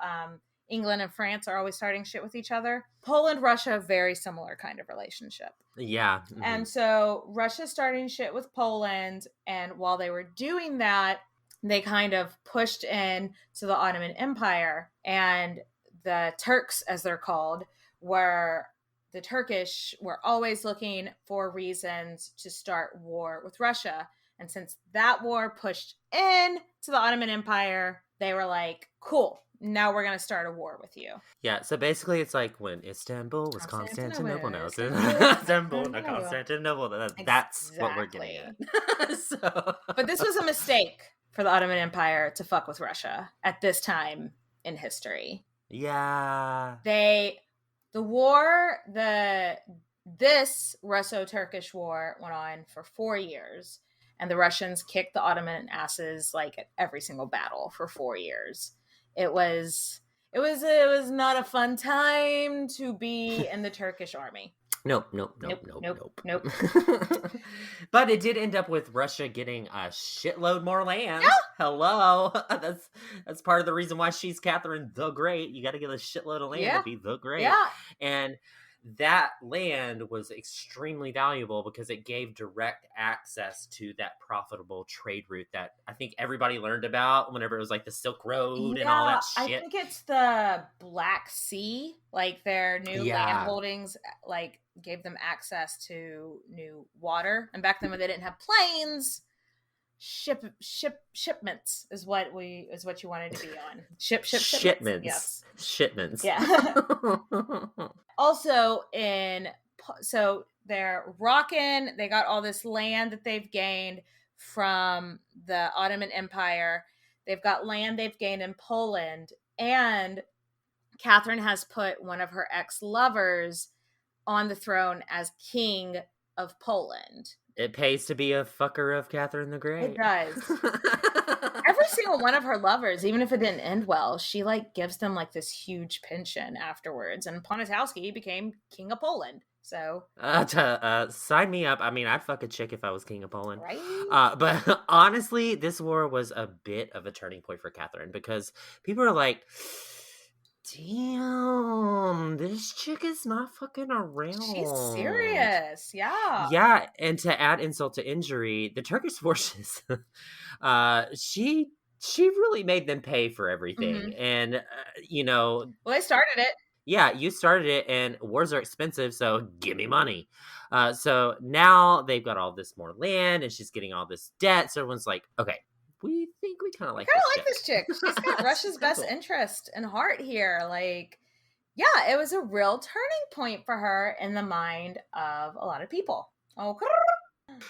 England and France are always starting shit with each other? Poland, Russia, very similar kind of relationship. Yeah. And so Russia's starting shit with Poland. And while they were doing that, they kind of pushed in to the Ottoman Empire, and the Turks, as they're called, the Turkish were always looking for reasons to start war with Russia. And since that war pushed in to the Ottoman Empire, they were like, cool, now we're going to start a war with you. Yeah, so basically it's like when Istanbul was Constantinople. Now it's Istanbul, not Constantinople. That's what we're getting at. But this was a mistake for the Ottoman Empire to fuck with Russia at this time in history. Yeah. This Russo-Turkish War went on for 4 years, and the Russians kicked the Ottoman asses like at every single battle for 4 years. It was not a fun time to be in the Turkish army. Nope. But it did end up with Russia getting a shitload more land. Yeah. Hello. That's part of the reason why she's Catherine the Great. You got to get a shitload of land to be the Great. Yeah. And that land was extremely valuable because it gave direct access to that profitable trade route that I think everybody learned about whenever it was like the Silk Road and all that shit. I think it's the Black Sea, like their new land holdings, like gave them access to new water. And back then when they didn't have planes, shipments is what you wanted to be on. Shipments. Yes. Shipments. Yeah. Also so they're rocking, they got all this land that they've gained from the Ottoman Empire. They've got land they've gained in Poland, and Catherine has put one of her ex-lovers on the throne as king of Poland. It pays to be a fucker of Catherine the Great. It does. Every single one of her lovers, even if it didn't end well, she like gives them like this huge pension afterwards. And Poniatowski became king of Poland. So sign me up. I mean, I'd fuck a chick if I was king of Poland. Right? But honestly, this war was a bit of a turning point for Catherine because people are like, damn, this chick is not fucking around. She's serious. Yeah. Yeah. And to add insult to injury, the Turkish forces, she really made them pay for everything. Mm-hmm. And, well, they started it. Yeah, you started it, and wars are expensive, so give me money. So now they've got all this more land, and she's getting all this debt. So everyone's like, okay, we think we kind of like this chick. She's got Russia's best interest and heart here. Like, yeah, it was a real turning point for her in the mind of a lot of people. Okay.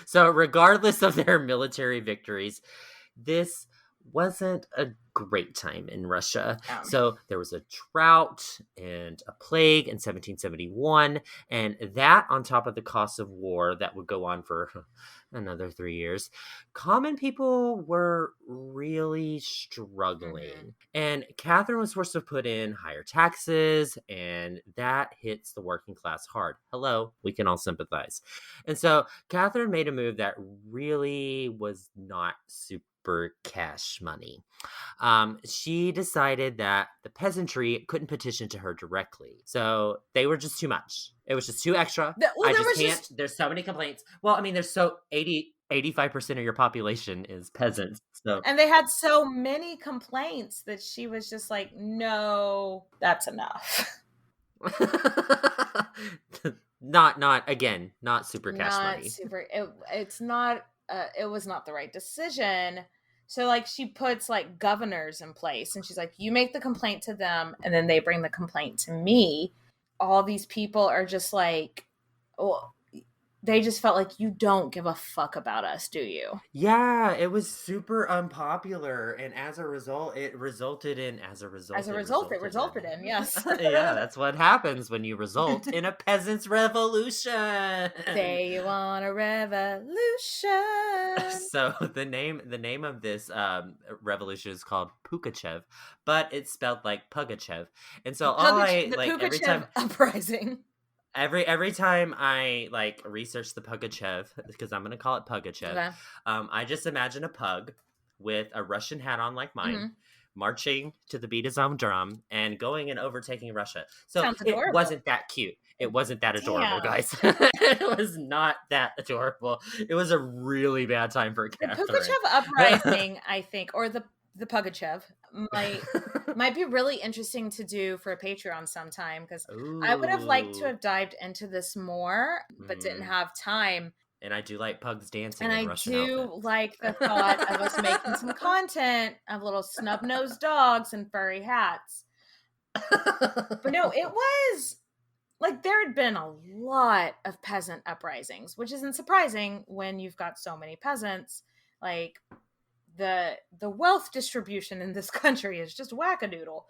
So regardless of their military victories, this wasn't a great time in Russia. Yeah. So there was a drought and a plague in 1771, and that on top of the cost of war that would go on for another 3 years, common people were really struggling. And Catherine was forced to put in higher taxes, and that hits the working class hard. Hello, we can all sympathize. And so Catherine made a move that really was not super cash money. She decided that the peasantry couldn't petition to her directly. So they were just too much. It was just too extra. Well, I there just was can't. just- There's so many complaints. Well, I mean, there's so 85% of your population is peasants. So And they had so many complaints that she was just like, no, that's enough. not super cash money. It's not it was not the right decision. So like she puts like governors in place and she's like, you make the complaint to them and then they bring the complaint to me. All these people are just like, oh, they just felt like, you don't give a fuck about us, do you? Yeah, it was super unpopular, and as a result, it resulted in Yes. Yeah, that's what happens when you result in a peasants' revolution. They want a revolution. So the name of this revolution is called Pugachev, but it's spelled like Pugachev. And so The every Pugachev time uprising. every time I like research the Pugachev, because I'm gonna call it Pugachev, Okay. I just imagine a pug with a Russian hat on like mine, Mhm. marching to the beat of his own drum and going and overtaking Russia. So Sounds it adorable. wasn't that cute. It wasn't that adorable, Damn. guys. It was not that adorable. It was a really bad time for The Catherine. Pugachev uprising, I think, or the Pugachev might be really interesting to do for a Patreon sometime, because I would have liked to have dived into this more, but didn't have time. And I do like pugs dancing And in I Russian do outfits. like the thought of us making some content of little snub-nosed dogs and furry hats. But no, it was like there had been a lot of peasant uprisings, which isn't surprising when you've got so many peasants. Like the wealth distribution in this country is just wackadoodle.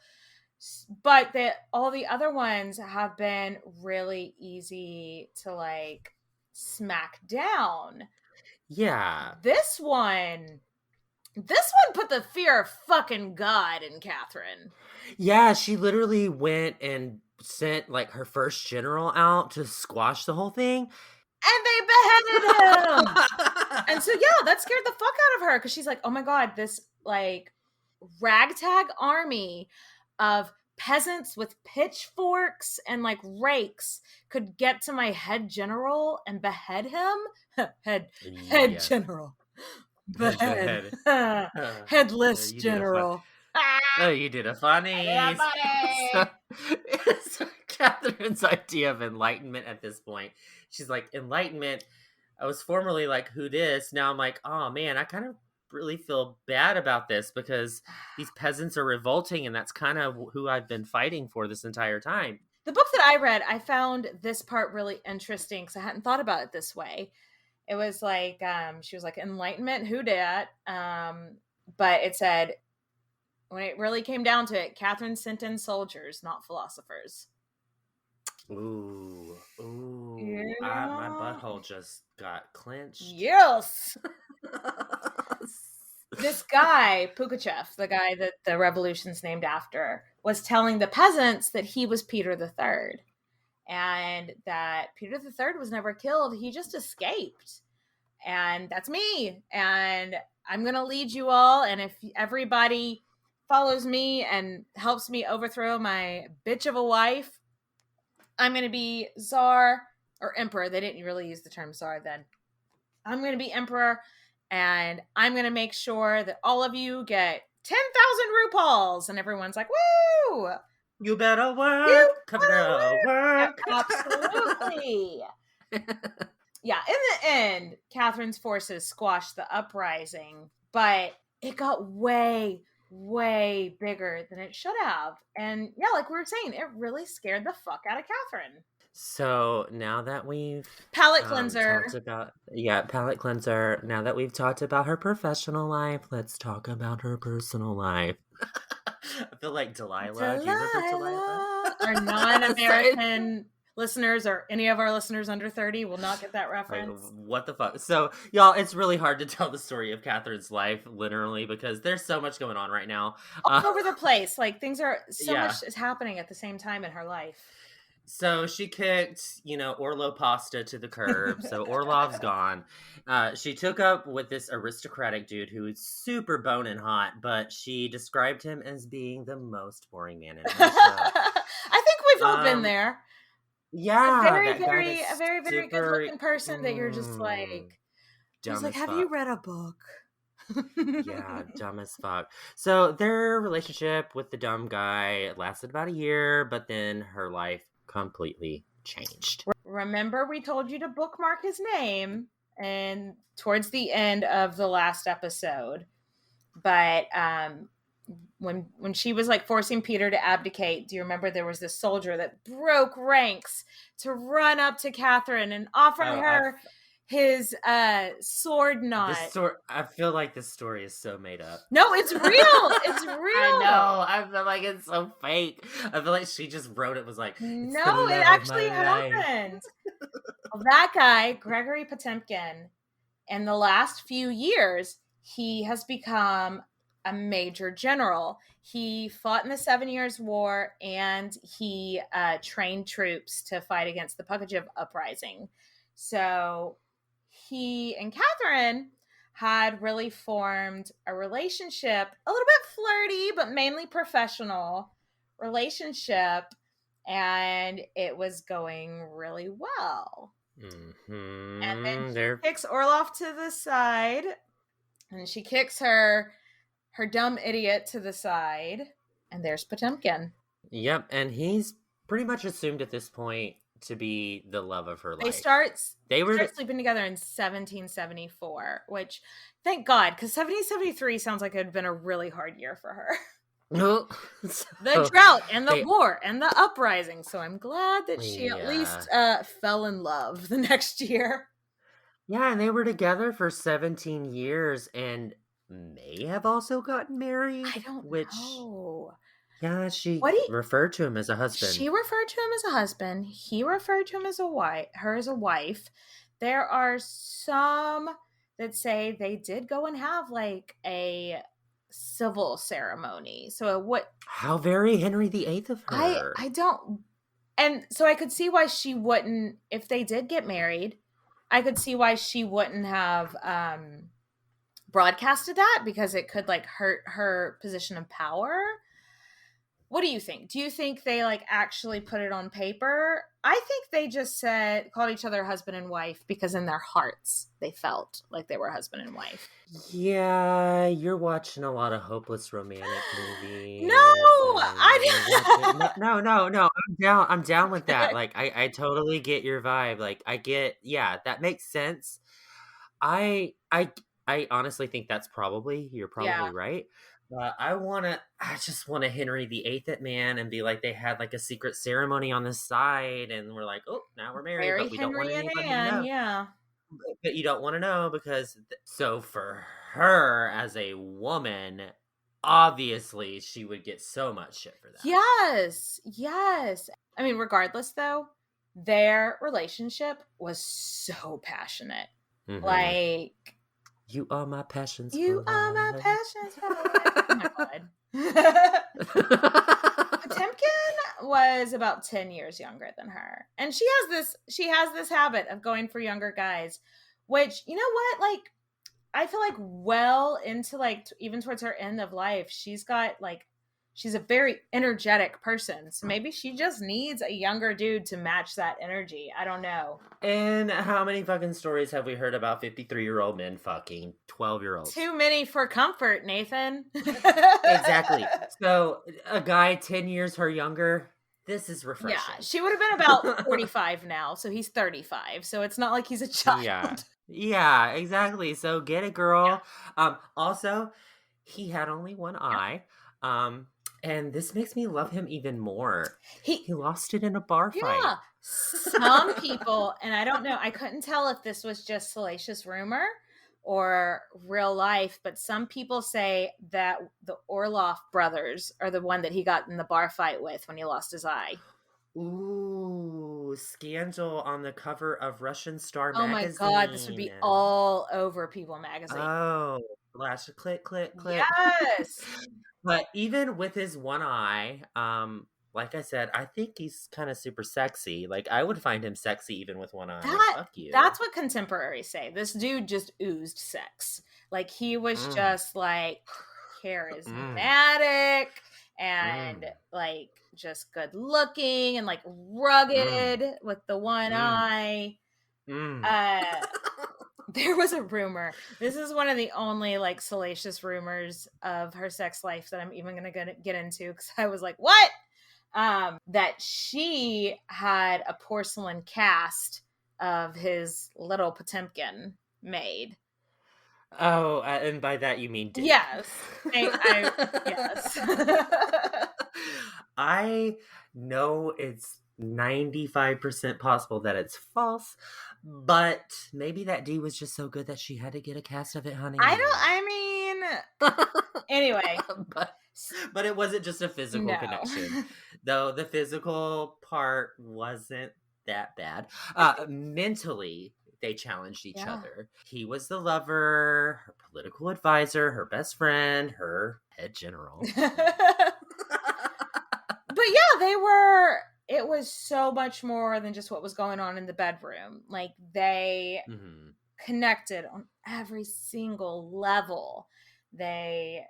But all the other ones have been really easy to like smack down. Yeah. This one put the fear of fucking God in Catherine. Yeah, she literally went and sent like her first general out to squash the whole thing. And they beheaded him. And so, yeah, that scared the fuck out of her, because she's like, oh my God, this like ragtag army of peasants with pitchforks and like rakes could get to my head general and behead him. head Yes. general. Behead. Headless You did a general. Oh, you did a funny. So Catherine's idea of enlightenment at this point, she's like, enlightenment. I was formerly like, who dis? Now I'm like, oh man, I kind of really feel bad about this because these peasants are revolting, and that's kind of who I've been fighting for this entire time. The book that I read, I found this part really interesting because I hadn't thought about it this way. It was like, she was like, enlightenment, who dat? But it said, when it really came down to it, Catherine sent in soldiers, not philosophers. Ooh. Yeah. My butthole just got clenched. Yes. This guy, Pugachev, the guy that the revolution's named after, was telling the peasants that he was Peter III. And that Peter III was never killed. He just escaped. And that's me. And I'm going to lead you all. And if everybody follows me and helps me overthrow my bitch of a wife, I'm going to be Tsar or Emperor. They didn't really use the term Tsar then. I'm going to be Emperor, and I'm going to make sure that all of you get 10,000 rupees. And everyone's like, woo! You better work. Come on, work. Absolutely. Yeah, in the end, Catherine's forces squashed the uprising, but it got way, way bigger than it should have. And yeah, like we were saying, it really scared the fuck out of Catherine. So now that we've palate cleanser, palate cleanser. Now that we've talked about her professional life, let's talk about her personal life. I feel like Delilah. Do you remember Delilah? Our non-American listeners or any of our listeners under 30 will not get that reference. Like, what the fuck? So, y'all, it's really hard to tell the story of Catherine's life, literally, because there's so much going on right now. All over the place. Like, things are, so Yeah. much is happening at the same time in her life. So she kicked, Orlo Pasta to the curb. So Orlov's gone. She took up with this aristocratic dude who is super boning hot, but she described him as being the most boring man in Russia. I think we've all been there. Yeah. A very, very good looking person that you're just like, have you read a book? Yeah, dumb as fuck. So their relationship with the dumb guy lasted about a year, but then her life completely changed. Remember, we told you to bookmark his name and towards the end of the last episode. But when she was like forcing Peter to abdicate, do you remember there was this soldier that broke ranks to run up to Catherine and offer her his sword knot? I feel like this story is so made up. No, it's real. It's real. I know. I feel like it's so fake. I feel like she just wrote it. Was like, no, it actually happened. Well, that guy, Gregory Potemkin, in the last few years, he has become a major general. He fought in the 7 Years' War, and he trained troops to fight against the Pugachev uprising. So he and Catherine had really formed a relationship, a little bit flirty, but mainly professional relationship, and it was going really well. Mm-hmm. And then she kicks Orlov to the side, and she kicks her dumb idiot to the side, and there's Potemkin. Yep, and he's pretty much assumed at this point to be the love of her life. They start sleeping together in 1774, which, thank God, because 1773 sounds like it had been a really hard year for her. The drought and the war and the uprising. So I'm glad that she at least fell in love the next year. Yeah, and they were together for 17 years and may have also gotten married. I don't know. Yeah, she referred to him as a husband. She referred to him as a husband. He referred to him as her as a wife. There are some that say they did go and have like a civil ceremony. So how very Henry VIII of her. I don't, and so I could see why she wouldn't, if they did get married, I could see why she wouldn't have broadcasted that, because it could like hurt her position of power. What do you think? Do you think they like actually put it on paper? I think they just called each other husband and wife because in their hearts they felt like they were husband and wife. Yeah, you're watching a lot of hopeless romantic movies. No, No. I'm down with that. Like, I totally get your vibe. Like, that makes sense. I honestly think you're probably right. But I just want a Henry VIII man and be like, they had like a secret ceremony on the side and we're like, oh, now we're married, very but we Henry don't want anybody and Anne, to know. yeah. But you don't want to know because, so for her as a woman, obviously she would get so much shit for that. Yes. I mean, regardless though, their relationship was so passionate. Mm-hmm. Like, you are my passions. You are my passions. Oh my God. Potemkin was about 10 years younger than her. And she has this habit of going for younger guys, which, you know what? Like, I feel like well into like even towards her end of life, she's a very energetic person. So maybe she just needs a younger dude to match that energy. I don't know. And how many fucking stories have we heard about 53-year-old men fucking 12-year-olds? Too many for comfort, Nathan. Exactly. So a guy 10 years her younger, this is refreshing. Yeah, she would have been about 45 now. So he's 35. So it's not like he's a child. Yeah, exactly. So get it, girl. Yeah. Also, he had only one eye. And this makes me love him even more. He lost it in a bar fight. Yeah. Some people, and I don't know, I couldn't tell if this was just salacious rumor, or real life, but some people say that the Orloff brothers are the one that he got in the bar fight with when he lost his eye. Ooh, scandal on the cover of Russian Star Oh my God, this would magazine. be all over People magazine. Oh, flash, click, click, click. Yes. But even with his one eye, like I said, I think he's kind of super sexy. Like, I would find him sexy even with one eye. Fuck you. That's what contemporaries say. This dude just oozed sex. Like, he was just like charismatic and like just good looking and like rugged with the one eye. There was a rumor. This is one of the only like salacious rumors of her sex life that I'm even gonna get into, because I was like, what? That she had a porcelain cast of his little Potemkin made. Oh, and by that you mean dick. Yes. Yes. I know it's 95% possible that it's false, but maybe that D was just so good that she had to get a cast of it, honey. Anyway. But it wasn't just a physical connection. Though the physical part wasn't that bad. Mentally, they challenged each other. He was the lover, her political advisor, her best friend, her head general. But yeah, it was so much more than just what was going on in the bedroom. Like, they connected on every single level. They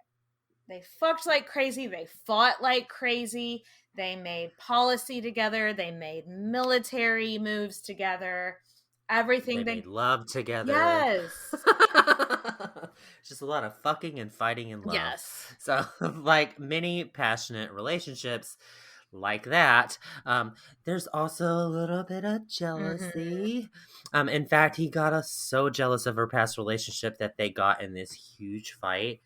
fucked like crazy. They fought like crazy. They made policy together. They made military moves together. Everything they made love together. Yes. Just a lot of fucking and fighting and love. Yes. So, like many passionate relationships like that, there's also a little bit of jealousy. In fact, he got us so jealous of her past relationship that they got in this huge fight.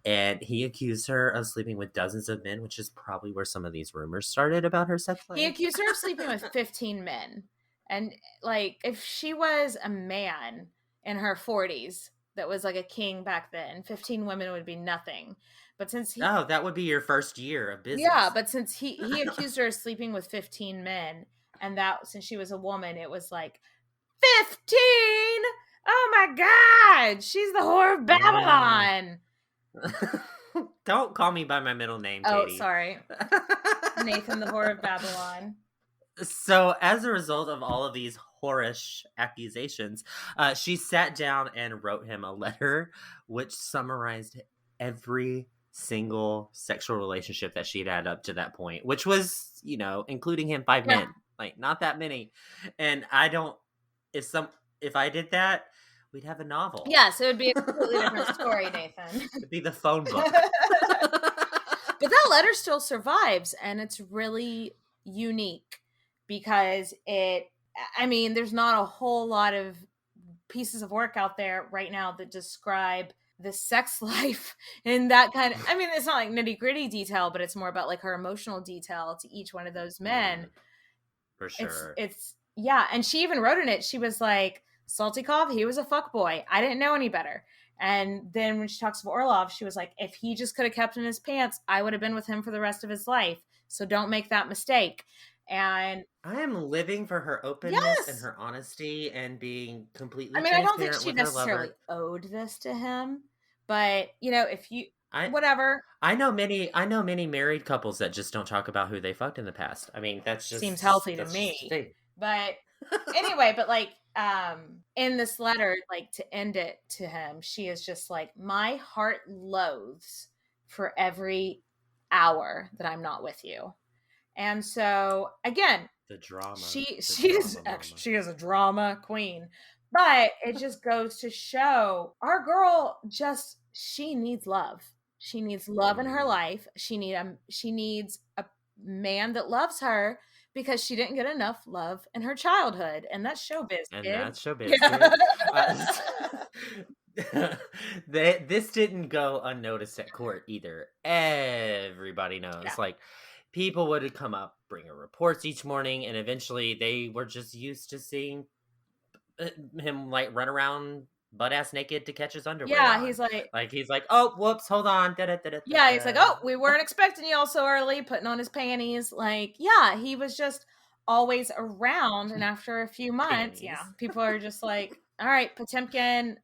And he accused her of sleeping with dozens of men, which is probably where some of these rumors started about her sex life. He accused her of sleeping with 15 men. And, like, if she was a man in her 40s that was, like, a king back then, 15 women would be nothing. But since he... Oh, that would be your first year of business. Yeah, but since he accused her of sleeping with 15 men, and that, since she was a woman, it was like, 15? Oh, my God! She's the whore of Babylon! Don't call me by my middle name, Katie. Oh, sorry. Nathan, the whore of Babylon. So, as a result of all of these whorish accusations, she sat down and wrote him a letter which summarized every single sexual relationship that she'd had up to that point, which was, including him, 5 men. Like, not that many. And if I did that, we'd have a novel. Yes, it would be a completely different story, Nathan. It'd be the phone book. But that letter still survives, and it's really unique because there's not a whole lot of pieces of work out there right now that describe the sex life in that kind of, it's not like nitty gritty detail, but it's more about like her emotional detail to each one of those men. For sure. It's and she even wrote in it, she was like, Saltykov, he was a fuckboy. I didn't know any better. And then when she talks about Orlov, she was like, if he just could have kept in his pants, I would have been with him for the rest of his life. So don't make that mistake. And I am living for her openness and her honesty and being completely I don't think she with necessarily owed this to him, but if you whatever. I know many married couples that just don't talk about who they fucked in the past. That's just seems healthy to me. But anyway, but like in this letter, like to end it to him, she is just like, my heart loathes for every hour that I'm not with you. And so again, the drama. She is a drama queen. But it just goes to show our girl she needs love. She needs love in her life. She needs a man that loves her because she didn't get enough love in her childhood. And that's showbiz. That's showbiz. This didn't go unnoticed at court either. Everybody knows. Yeah. Like, people would come up, bring her reports each morning, and eventually they were just used to seeing him like run around butt ass naked to catch his underwear Yeah, on. He's like, oh, whoops, hold on. yeah, he's like, oh, we weren't expecting you all so early, putting on his panties. Like, yeah, he was just always around. And after a few months, Panties. people are just like, all right, Potemkin,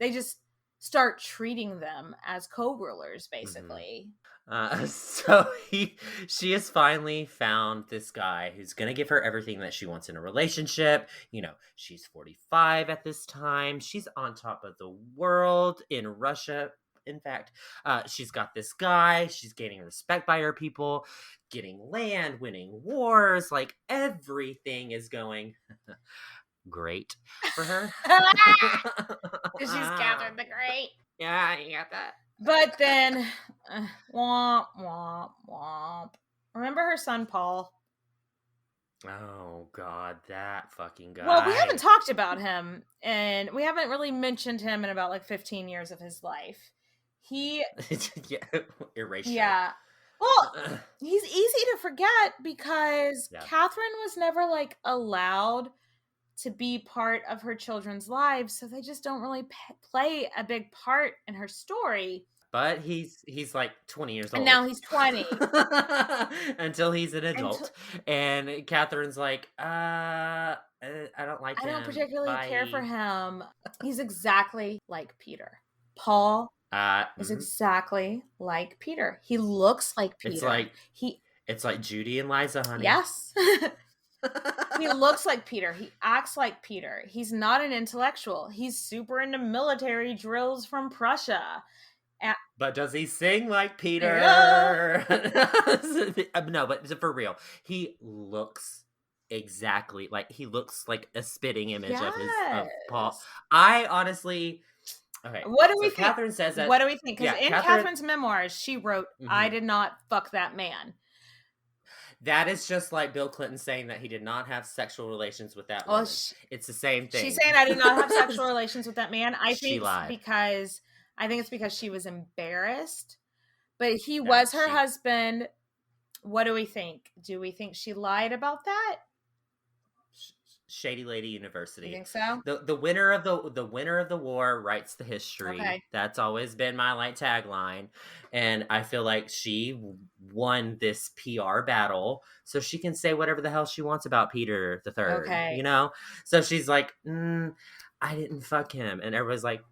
they just start treating them as co-rulers, basically. So she has finally found this guy who's gonna give her everything that she wants in a relationship. You know, she's 45 at this time. She's on top of the world in Russia. In fact, she's got this guy. She's gaining respect by her people, getting land, winning wars. Like everything is going great for her. She's Catherine the Great. Yeah, you got that. But then, womp, womp, womp. Remember her son, Paul? Oh, God, that fucking guy. Well, we haven't talked about him, and we haven't really mentioned him in about 15 years of his life. He... yeah, erasure. Yeah. Well, he's easy to forget because Catherine was never, allowed to be part of her children's lives, so they just don't really play a big part in her story. But he's 20 years old. And now he's 20. Until he's an adult. And Catherine's like, I don't like him. I don't particularly care for him. He's exactly like Peter. Paul is exactly like Peter. He looks like Peter. It's like Judy and Liza, honey. Yes. He looks like Peter. He acts like Peter. He's not an intellectual. He's super into military drills from Prussia. But does he sing like Peter? No, but for real, he looks exactly like a spitting image of Paul. I honestly, okay. What do we think? Catherine says that. What do we think? Because in Catherine's memoirs, she wrote, "I did not fuck that man." That is just like Bill Clinton saying that he did not have sexual relations with that woman. It's the same thing. She's saying I did not have sexual relations with that man. I think it's because she was embarrassed. But he was her husband. What do we think? Do we think she lied about that? Shady Lady University. You think so? The winner of the war writes the history. Okay. That's always been my tagline. And I feel like she won this PR battle, so she can say whatever the hell she wants about Peter the Third. Okay. You know? So she's like, I didn't fuck him. And everybody's like,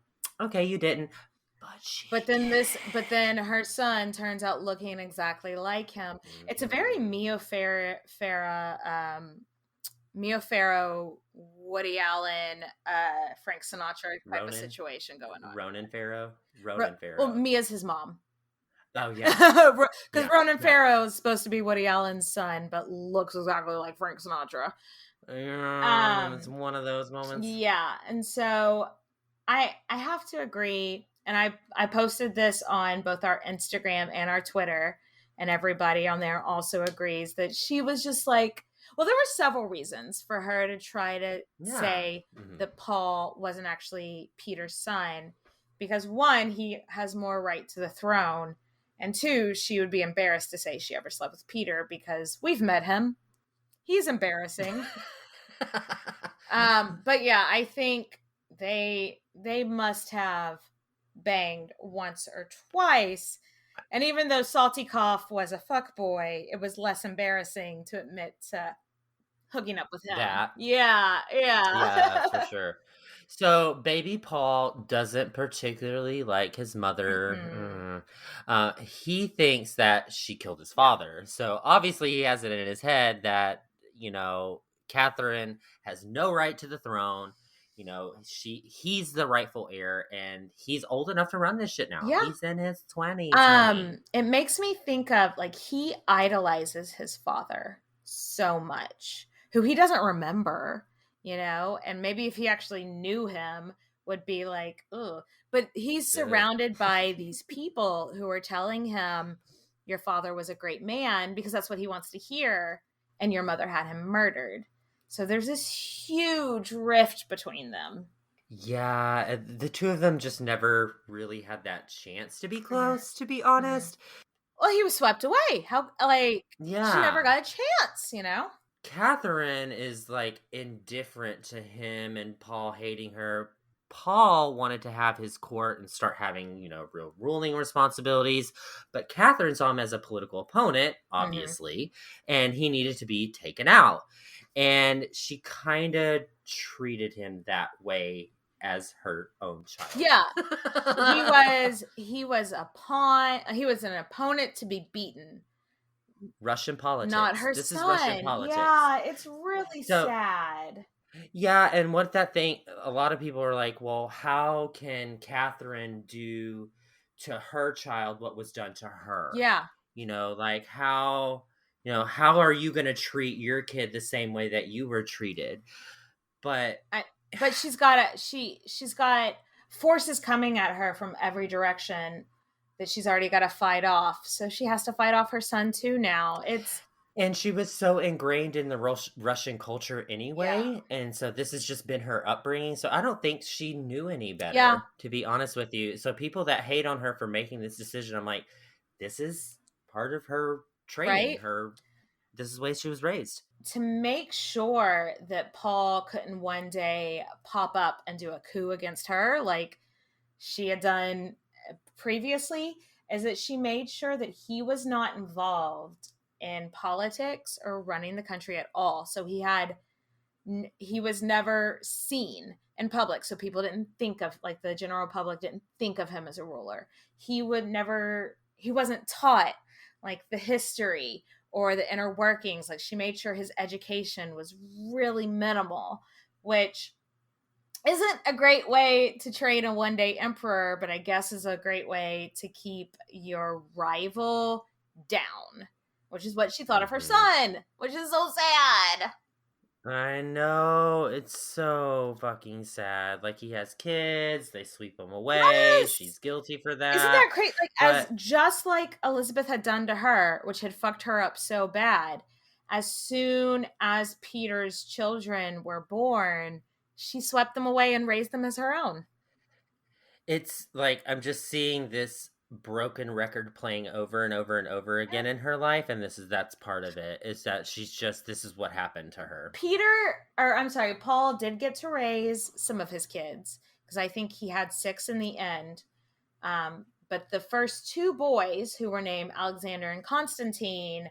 okay, you didn't. But then her son turns out looking exactly like him. Mm-hmm. It's a very Mia Farrow, Woody Allen, Frank Sinatra type of situation going on. Ronan Farrow. Well, Mia's his mom. Oh yeah, because Ronan Farrow is supposed to be Woody Allen's son, but looks exactly like Frank Sinatra. It's one of those moments. Yeah, and so I have to agree, and I posted this on both our Instagram and our Twitter, and everybody on there also agrees that she was just like. Well, there were several reasons for her to try to say that Paul wasn't actually Peter's son. Because one, he has more right to the throne. And two, she would be embarrassed to say she ever slept with Peter because we've met him. He's embarrassing. But yeah, I think they must have banged once or twice. And even though Salty Cough was a fuckboy, it was less embarrassing to admit to hooking up with him. Yeah, for sure. So baby Paul doesn't particularly like his mother. He thinks that she killed his father. So obviously he has it in his head that, Catherine has no right to the throne. He's the rightful heir, and he's old enough to run this shit now. Yeah. He's in his 20s. It makes me think of he idolizes his father so much, who he doesn't remember, and maybe if he actually knew him would be like, ugh. But he's surrounded by these people who are telling him your father was a great man because that's what he wants to hear, and your mother had him murdered. So there's this huge rift between them. Yeah, the two of them just never really had that chance to be close, to be honest. Well, he was swept away. She never got a chance, Catherine is indifferent to him and Paul hating her Paul wanted to have his court and start having, real ruling responsibilities, but Catherine saw him as a political opponent, obviously, and he needed to be taken out. And she kind of treated him that way as her own child. Yeah. He was a pawn. He was an opponent to be beaten. Russian politics. Not her this son. Is Russian politics. Yeah, it's really sad. Yeah, and what that thing, a lot of people are like, well, how can Catherine do to her child what was done to her? Yeah. Like how are you going to treat your kid the same way that you were treated? But she's got forces coming at her from every direction that she's already got to fight off. So she has to fight off her son too now. And she was so ingrained in the Russian culture anyway. Yeah. And so this has just been her upbringing. So I don't think she knew any better, to be honest with you. So people that hate on her for making this decision, I'm like, this is part of her training. Right? This is the way she was raised. To make sure that Paul couldn't one day pop up and do a coup against her like she had done previously, is that she made sure that he was not involved in politics or running the country at all. So he was never seen in public. So people didn't think of, like, the general public didn't think of him as a ruler. He wasn't taught like the history or the inner workings. Like, she made sure his education was really minimal, which isn't a great way to train a one-day emperor, but I guess is a great way to keep your rival down, which is what she thought of her son, which is so sad. I know, it's so fucking sad. Like, he has kids, they sweep him away. Yes! She's guilty for that. Isn't that great? Like, as just like Elizabeth had done to her, which had fucked her up so bad, as soon as Peter's children were born, she swept them away and raised them as her own. It's like, I'm just seeing this broken record playing over and over and over again in her life, and that's part of it, is that this is what happened to her. Paul did get to raise some of his kids, because I think he had 6 in the end, but the first 2 boys, who were named Alexander and Constantine,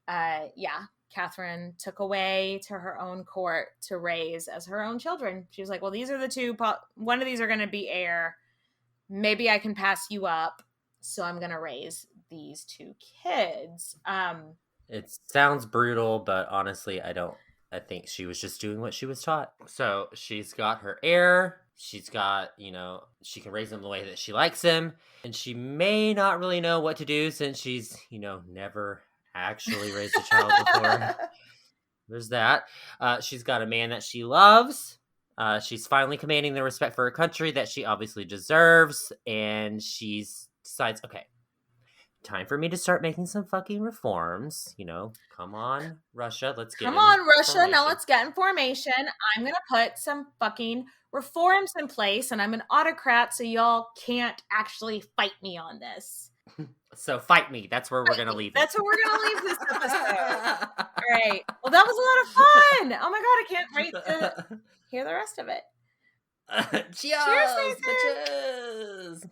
Catherine took away to her own court to raise as her own children. She was like, well, these are the 2, one of these are going to be heir, maybe I can pass you up, so I'm going to raise these 2 kids. It sounds brutal, but honestly, I think she was just doing what she was taught. So she's got her heir. She's got, she can raise him the way that she likes him. And she may not really know what to do since she's, never actually raised a child before. There's that. She's got a man that she loves. She's finally commanding the respect for her country that she obviously deserves. And she decides, okay, time for me to start making some fucking reforms. Come on, Russia, let's get Russia, now let's get in formation. I'm going to put some fucking reforms in place, and I'm an autocrat, so y'all can't actually fight me on this. So fight me. That's where we're going to leave it. That's where we're going to leave this episode. All right. Well, that was a lot of fun. Oh my God, I can't wait to hear the rest of it. Cheers, bitches.